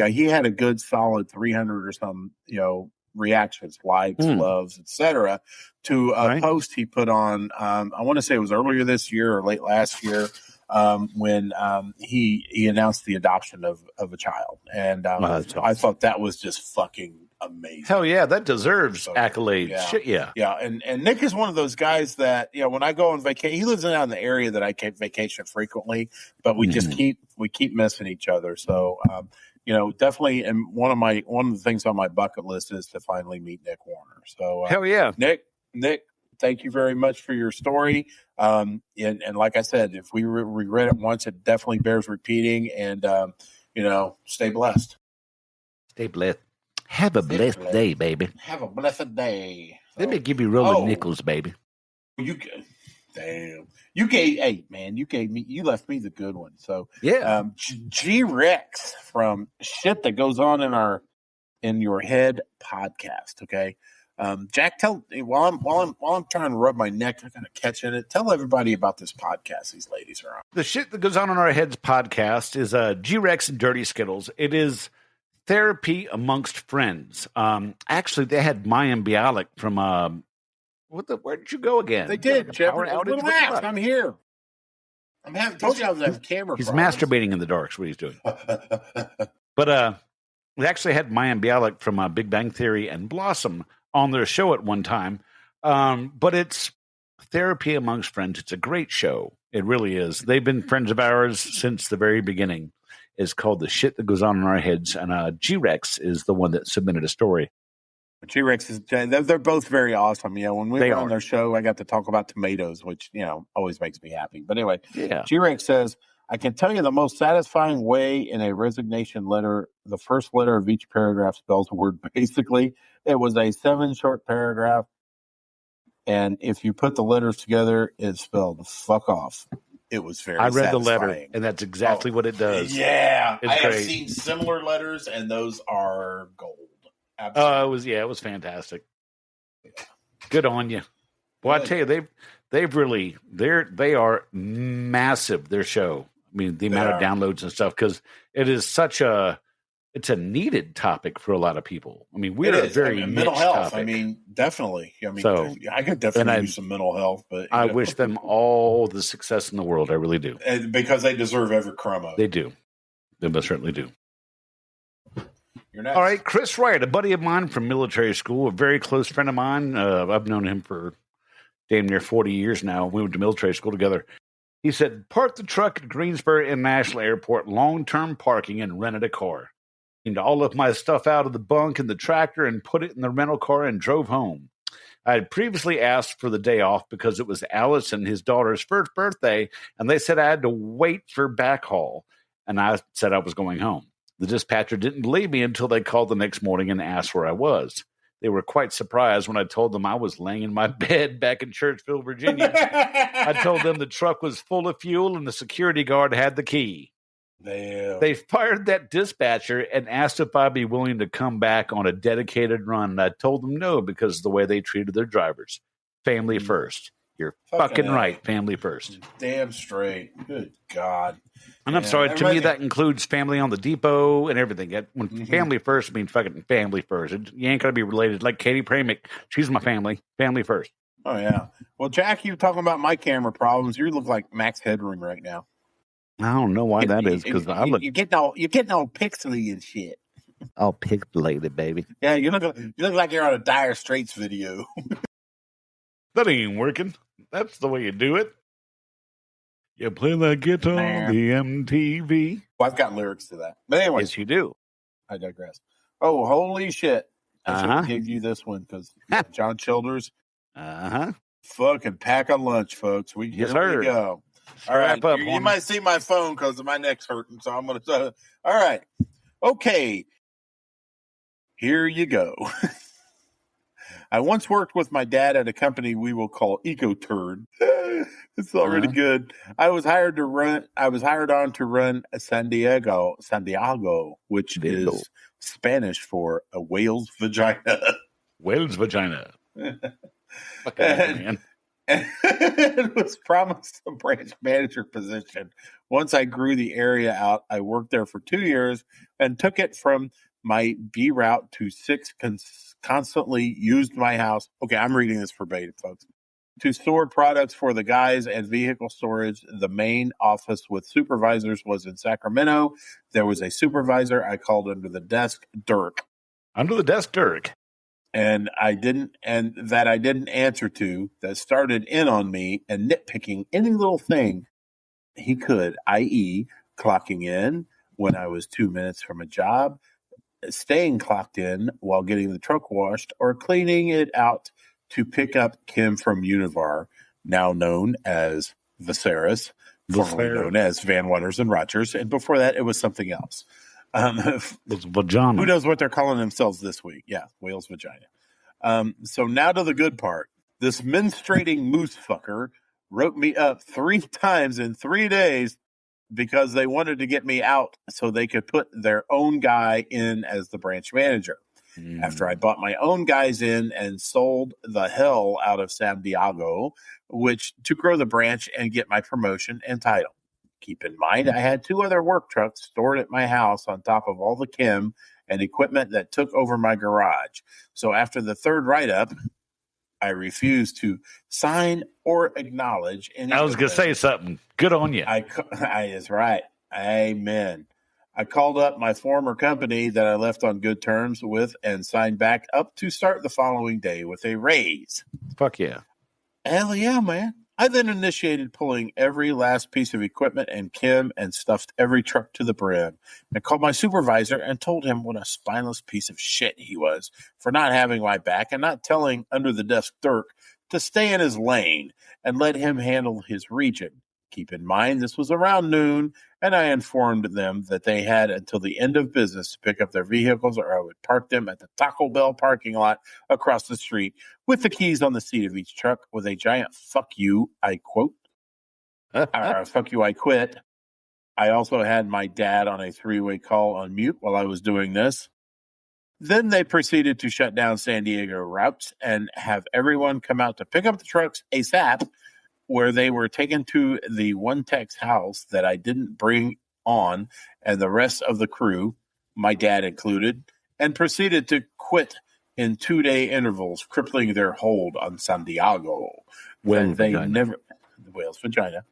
he had a good solid 300 or some, reactions, likes, loves, etc. to a post he put on. I want to say it was earlier this year or late last year when he announced the adoption of a child, and awesome. I thought that was just fucking amazing. Hell yeah, that deserves accolades. Yeah. Shit, yeah. Yeah, and Nick is one of those guys that, when I go on vacation, he lives in the area that I can vacation frequently, but we just keep missing each other. So, definitely, and one of the things on my bucket list is to finally meet Nick Warner. So, hell yeah, Nick, thank you very much for your story. And like I said, if we read it once, it definitely bears repeating. And stay blessed. Stay blessed. Have a blessed day, baby. Have a blessed day. Let me give you rolling nickels, baby. You left me the good one. So yeah, G-Rex from Shit That Goes On in Your Head podcast. Okay, Jack, while I'm trying to rub my neck, I kind of catch in it. Tell everybody about this podcast these ladies are on. The Shit That Goes On in Our Heads podcast is G-Rex and Dirty Skittles. It is therapy amongst friends. Actually, they had Mayim Bialik from where did you go again? They did, Jeff. I'm here. Told you I was having camera. He's masturbating in the dark. Is what he's doing. But we actually had Mayim Bialik from Big Bang Theory and Blossom on their show at one time. But it's therapy amongst friends. It's a great show. It really is. They've been friends of ours since the very beginning. It's called The Shit That Goes On in Our Heads, and G-Rex is the one that submitted a story. G-Rex they're both very awesome. When we were on their show, I got to talk about tomatoes, which, always makes me happy. But anyway, G-Rex says, I can tell you the most satisfying way in a resignation letter, the first letter of each paragraph spells the word basically. It was a 7-short paragraph, and if you put the letters together, it spelled fuck off. It was very I read satisfying. The letter, and that's exactly what it does. Yeah. It's I great. have seen similar letters, and those are gold. Absolutely. It was fantastic. Good on you. Well, I tell you, they are massive, their show. I mean, the amount of downloads and stuff, because it is it's a needed topic for a lot of people. I mean, we're a very mental health. Topic. I mean, definitely. I could use some mental health, but I wish them all the success in the world. I really do, because they deserve every crumb of it. They do. They most certainly do. You're next. All right, Chris Wright, a buddy of mine from military school, a very close friend of mine. I've known him for damn near 40 years now. We went to military school together. He said, parked the truck at Greensboro International Airport, long-term parking, and rented a car. And all of my stuff out of the bunk in the tractor and put it in the rental car and drove home. I had previously asked for the day off because it was Alice and his daughter's first birthday, and they said I had to wait for backhaul, and I said I was going home. The dispatcher didn't believe me until they called the next morning and asked where I was. They were quite surprised when I told them I was laying in my bed back in Churchville, Virginia. I told them the truck was full of fuel and the security guard had the key. Damn. They fired that dispatcher and asked if I'd be willing to come back on a dedicated run. And I told them no, because of the way they treated their drivers. Family first. You're fucking right. Family first. Damn straight. Good God. And I'm sorry, to me, that includes family on the depot and everything. When family first means fucking family first. You ain't going to be related. Like Katie Pramick, she's my family. Family first. Oh, yeah. Well, Jack, you were talking about my camera problems. You look like Max Headroom right now. I don't know why that is, because I look. You're getting all pixely and shit. All pixelated, baby. Yeah, you look like you're on a Dire Straits video. That ain't working. That's the way you do it. You play that guitar on the MTV. Well, I've got lyrics to that. But anyway. Yes, you do. I digress. Oh, holy shit. I should have gave you this one because John Childers. Fucking pack a lunch, folks. Here we go. All right. You might see my phone because my neck's hurting, so I'm going to. All right. Okay. Here you go. I once worked with my dad at a company we will call EcoTurn. It's already good. I was hired on to run San Diego, which is Spanish for a whale's vagina. Whale's vagina. And was promised a branch manager position. Once I grew the area out, I worked there for 2 years and took it from my B route to 6 constantly used my house. Okay, I'm reading this verbatim, folks. To store products for the guys and vehicle storage. The main office with supervisors was in Sacramento. There was a supervisor I called under the desk, Dirk. Under the desk, Dirk. And I didn't answer to, that started in on me and nitpicking any little thing he could, i.e., clocking in when I was 2 minutes from a job, staying clocked in while getting the truck washed, or cleaning it out to pick up Kim from Univar, now known as Viserys, formerly known as Van Waters and Rogers, and before that it was something else. Vagina. Who knows what they're calling themselves this week? Yeah, whale's vagina. So now to the good part. This menstruating moose fucker wrote me up 3 times in 3 days because they wanted to get me out so they could put their own guy in as the branch manager. After I bought my own guys in and sold the hell out of San Diego, which to grow the branch and get my promotion and title. Keep in mind, I had 2 other work trucks stored at my house on top of all the chem and equipment that took over my garage. So after the 3rd write-up, I refused to sign or acknowledge any. I was going to say something. Good on you. That's right. Amen. I called up my former company that I left on good terms with and signed back up to start the following day with a raise. Fuck yeah. Hell yeah, man. I then initiated pulling every last piece of equipment and chem and stuffed every truck to the brim. I called my supervisor and told him what a spineless piece of shit he was for not having my back and not telling under the desk Dirk to stay in his lane and let him handle his region. Keep in mind, this was around noon, and I informed them that they had until the end of business to pick up their vehicles, or I would park them at the Taco Bell parking lot across the street with the keys on the seat of each truck with a giant "fuck you," I quote. "Fuck you, I quit." I also had my dad on a 3-way call on mute while I was doing this. Then they proceeded to shut down San Diego routes and have everyone come out to pick up the trucks ASAP, where they were taken to the one tech's house that I didn't bring on, and the rest of the crew, my dad included, and proceeded to quit in 2-day intervals, crippling their hold on San Diego. Whale's vagina.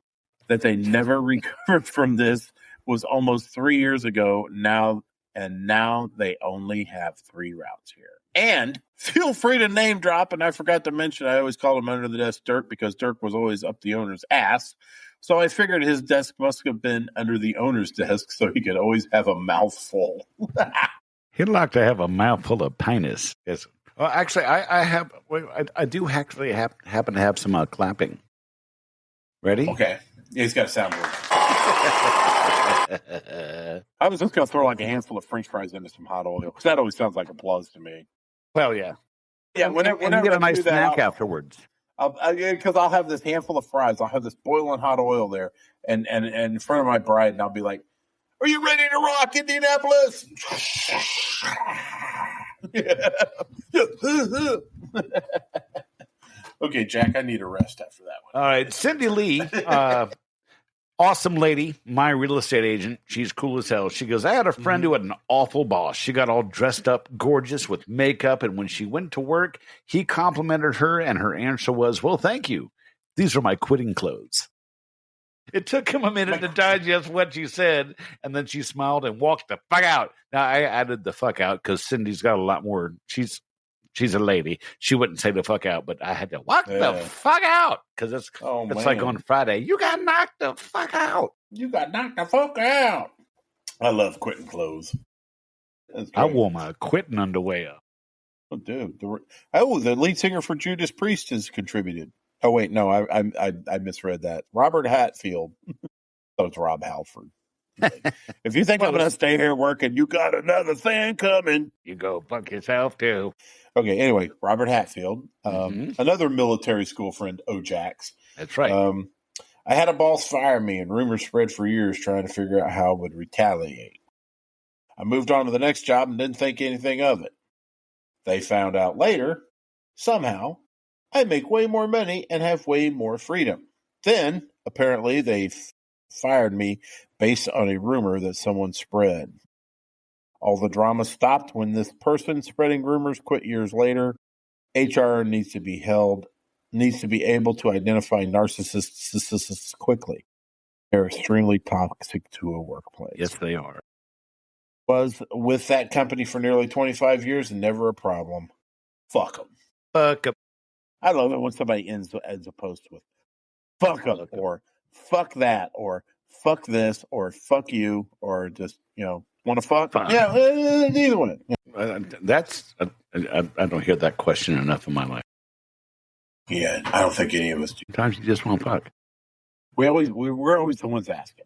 That they never recovered from this was almost 3 years ago now, and now they only have 3 routes here. And feel free to name drop, and I forgot to mention, I always called him under the desk Dirk because Dirk was always up the owner's ass. So I figured his desk must have been under the owner's desk so he could always have a mouthful. He'd like to have a mouthful of penis. Yes. Well, actually, I do actually happen to have some clapping. Ready? Okay. Yeah, he's got a soundboard. I was just going to throw like a handful of French fries into some hot oil because that always sounds like applause to me. Well, yeah. Yeah, whenever you get a nice snack afterwards. Because I'll have this handful of fries. I'll have this boiling hot oil there and in front of my bride, and I'll be like, "Are you ready to rock, Indianapolis?" Okay, Jack, I need a rest after that one. All right, Cindy Lee, awesome lady, my real estate agent. She's cool as hell. She goes, I had a friend who had an awful boss. She got all dressed up, gorgeous with makeup, and when she went to work, he complimented her, and her answer was, well, thank you. These are my quitting clothes. It took him a minute to digest what she said, and then she smiled and walked the fuck out. Now, I added the fuck out because Cindy's got a lot more. She's a lady. She wouldn't say the fuck out, but I had to walk the fuck out because it's like on Friday. You got knocked the fuck out. You got knocked the fuck out. I love quitting clothes. I wore my quitting underwear. Oh, dude. The lead singer for Judas Priest has contributed. Oh, wait, no, I misread that. Robert Hatfield. So it's Rob Halford. If you think I'm going to stay here working, you got another thing coming. You go fuck yourself, too. Okay, anyway, Robert Hatfield, another military school friend, O'Jax. That's right. I had a boss fire me, and rumors spread for years trying to figure out how I would retaliate. I moved on to the next job and didn't think anything of it. They found out later, somehow, I make way more money and have way more freedom. Then, apparently, they fired me based on a rumor that someone spread. All the drama stopped when this person spreading rumors quit years later. HR needs to be able to identify narcissists quickly. They're extremely toxic to a workplace. Yes, they are. Was with that company for nearly 25 years and never a problem. Fuck them. Fuck them. I love it when somebody ends a post with fuck them or fuck that or fuck this or fuck you or just, want to fuck? Fine. Yeah, either one. I don't hear that question enough in my life. Yeah, I don't think any of us do. Sometimes you just want to fuck. We're always the ones asking.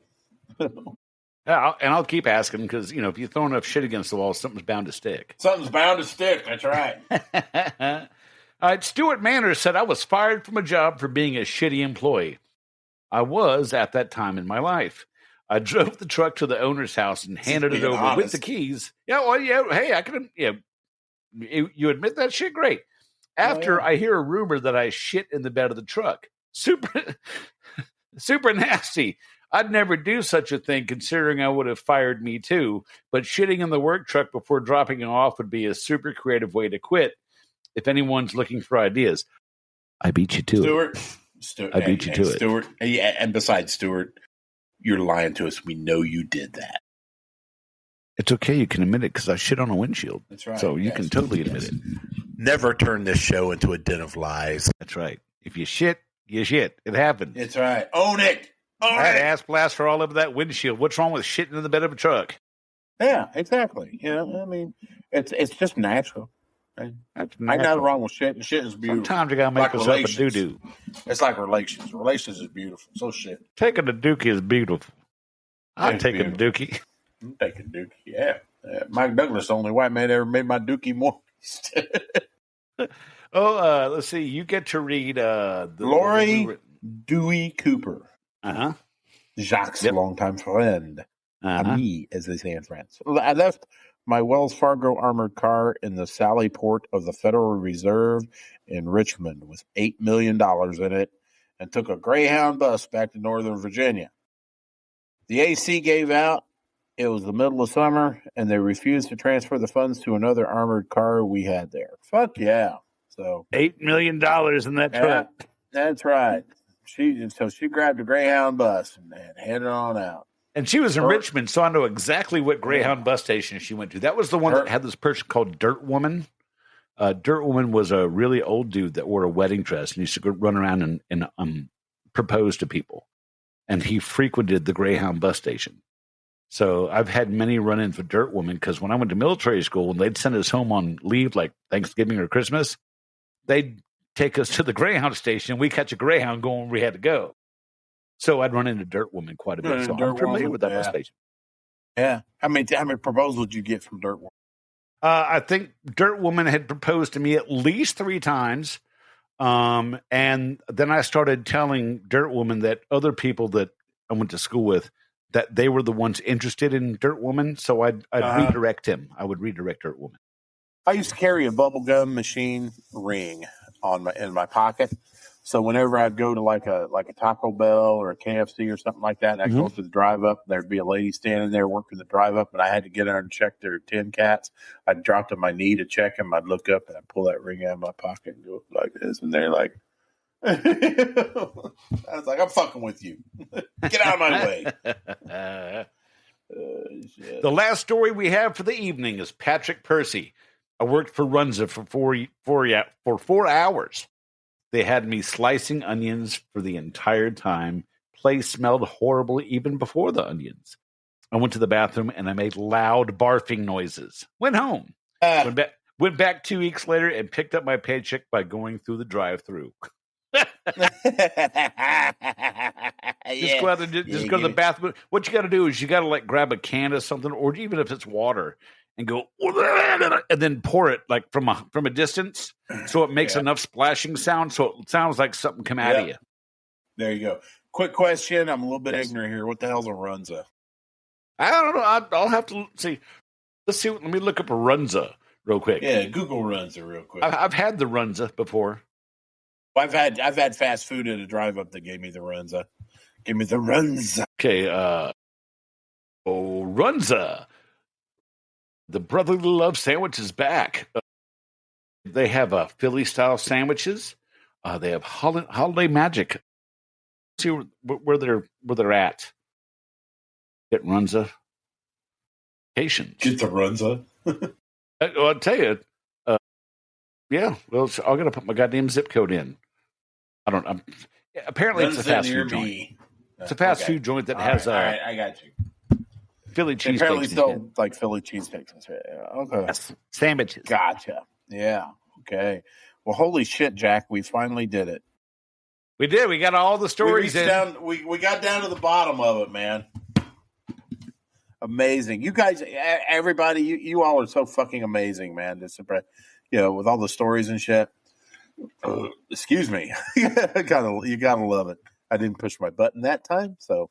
Yeah, and I'll keep asking because, if you throw enough shit against the wall, something's bound to stick. Something's bound to stick. That's right. All right, Stuart Manners said, I was fired from a job for being a shitty employee. I was at that time in my life. I drove the truck to the owner's house and handed it over with the keys. Yeah, well, yeah. Hey, I can. Yeah, you admit that shit? Great. After I hear a rumor that I shit in the bed of the truck, super nasty. I'd never do such a thing, considering I would have fired me too. But shitting in the work truck before dropping it off would be a super creative way to quit. If anyone's looking for ideas, I beat you to it. Stuart, I beat you to it. Stuart, and besides, Stuart, you're lying to us. We know you did that. It's okay. You can admit it because I shit on a windshield. That's right. So you can totally admit it. Never turn this show into a den of lies. That's right. If you shit, you shit. It happened. That's right. Own it. I had ass blaster all over that windshield. What's wrong with shitting in the bed of a truck? Yeah, exactly. I mean, it's just natural. Right? Ain't nothing wrong with shit. And shit is beautiful. Sometimes you gotta make yourself a doo-doo. It's like relations. Relations is beautiful. So shit. Taking a dookie is beautiful. I'm taking a dookie. I'm taking a dookie. Yeah. Mike Douglas, the only white man ever made my dookie moist. Let's see. You get to read Lori Dewey Cooper. Uh-huh. Jacques' longtime friend. Ami, as they say in France. I left my Wells Fargo armored car in the Sally Port of the Federal Reserve in Richmond with $8 million in it and took a Greyhound bus back to Northern Virginia. The AC gave out. It was the middle of summer, and they refused to transfer the funds to another armored car we had there. Fuck yeah. So $8 million in that truck. That's right. She grabbed a Greyhound bus and headed on out. And she was in Richmond, so I know exactly what Greyhound bus station she went to. That was the one that had this person called Dirt Woman. Dirt Woman was a really old dude that wore a wedding dress and used to go run around and propose to people. And he frequented the Greyhound bus station. So I've had many run-ins with Dirt Woman because when I went to military school, when they'd send us home on leave, like Thanksgiving or Christmas, they'd take us to the Greyhound station. We catch a Greyhound going where we had to go. So I'd run into Dirt Woman quite a bit. So I'm familiar with that bus station. Yeah. How many proposals did you get from Dirt Woman? I think Dirt Woman had proposed to me at least 3 times. And then I started telling Dirt Woman that other people that I went to school with, that they were the ones interested in Dirt Woman. So I'd redirect him. I would redirect Dirt Woman. I used to carry a bubblegum machine ring in my pocket. So whenever I'd go to like a Taco Bell or a KFC or something like that, and I'd go to the drive up, there'd be a lady standing there working the drive up, and I had to get her and check their tin cats. I'd drop to my knee to check them. I'd look up and I'd pull that ring out of my pocket and go like this, and they're like, I was like, I'm fucking with you. Get out of my way. The last story we have for the evening is Patrick Percy. I worked for Runza for 4 hours. They had me slicing onions for the entire time. Place smelled horrible even before the onions. I went to the bathroom and I made loud barfing noises. Went home. Went Went back 2 weeks later and picked up my paycheck by going through the drive-through. Just go out there, just go to the bathroom. What you got to do is you got to like grab a can of something, or even if it's water, and go, and then pour it like from a distance, so it makes enough splashing sound, so it sounds like something come out of you. There you go. Quick question. I'm a little bit ignorant here. What the hell's a runza? I don't know. I'll have to see. Let's see. Let me look up a runza real quick. Yeah, Google runza real quick. I've had the runza before. I've had fast food at a drive up that gave me the runza. Give me the runza. Okay. Runza. The Brotherly Love sandwich is back. They have Philly style sandwiches. They have holiday magic. See where they're at. Get runza. Get the runza. I'll tell you. Yeah. Well, I'm gonna put my goddamn zip code in. Apparently, it's a fast food joint. It's a fast food joint that has. All right, I got you. Philly cheesesteaks. Apparently, still like Philly cheesesteaks. Okay. Yes. Sandwiches. Gotcha. Yeah. Okay. Well, holy shit, Jack! We finally did it. We did. We got all the stories in. We got down to the bottom of it, man. Amazing. You guys, everybody, you all are so fucking amazing, man. Just, with all the stories and shit. Excuse me. You gotta love it. I didn't push my button that time, so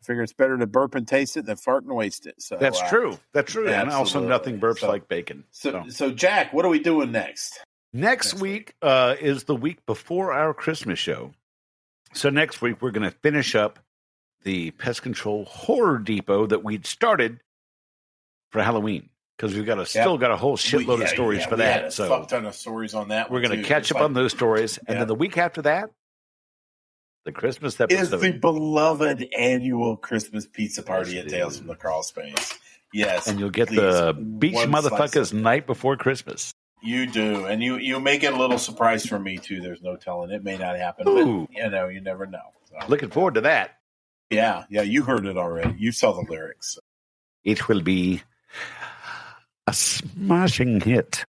I figure it's better to burp and taste it than fart and waste it. So that's true. That's true. And also nothing burps like bacon. So Jack, what are we doing next? Next week is the week before our Christmas show. So next week we're going to finish up the Pest Control Horror Depot that we'd started for Halloween, because we've still got a whole shitload of stories for that. So fuck ton of stories on that. We're going to catch up on those stories, and then the week after that, the Christmas episode is the beloved annual Christmas pizza party at Tales from the Crawl Space. Yes, and you'll get the beach motherfuckers night before Christmas. You do, and you make it a little surprise for me too. There's no telling; it may not happen, but you never know. So, looking forward to that. Yeah, you heard it already. You saw the lyrics. It will be a smashing hit.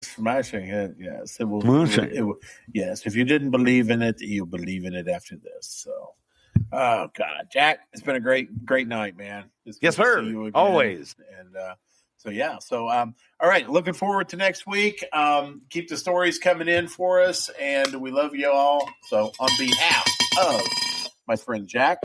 Smashing hit, yes. It will. Yes, if you didn't believe in it, you'll believe in it after this. So, oh God, Jack, it's been a great night, man. Yes, sir. Always. And So all right. Looking forward to next week. Keep the stories coming in for us, and we love you all. So, on behalf of my friend Jack,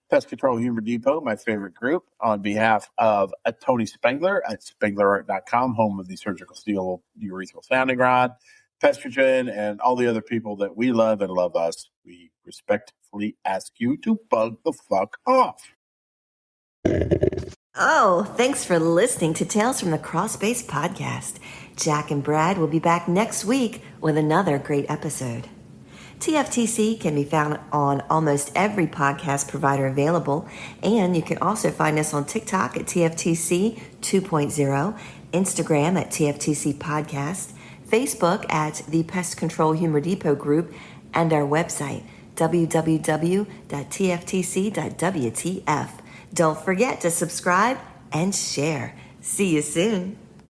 Pest Control Humor Depot, my favorite group, on behalf of Tony Spengler at SpenglerArt.com, home of the surgical steel urethral sounding rod, Pestrogen, and all the other people that we love and love us, we respectfully ask you to bug the fuck off. Oh, thanks for listening to Tales from the Crawl Space podcast. Jack and Brad will be back next week with another great episode. TFTC can be found on almost every podcast provider available, and you can also find us on TikTok at TFTC 2.0, Instagram at TFTC Podcast, Facebook at the Pest Control Humor Depot Group, and our website, www.tftc.wtf. Don't forget to subscribe and share. See you soon.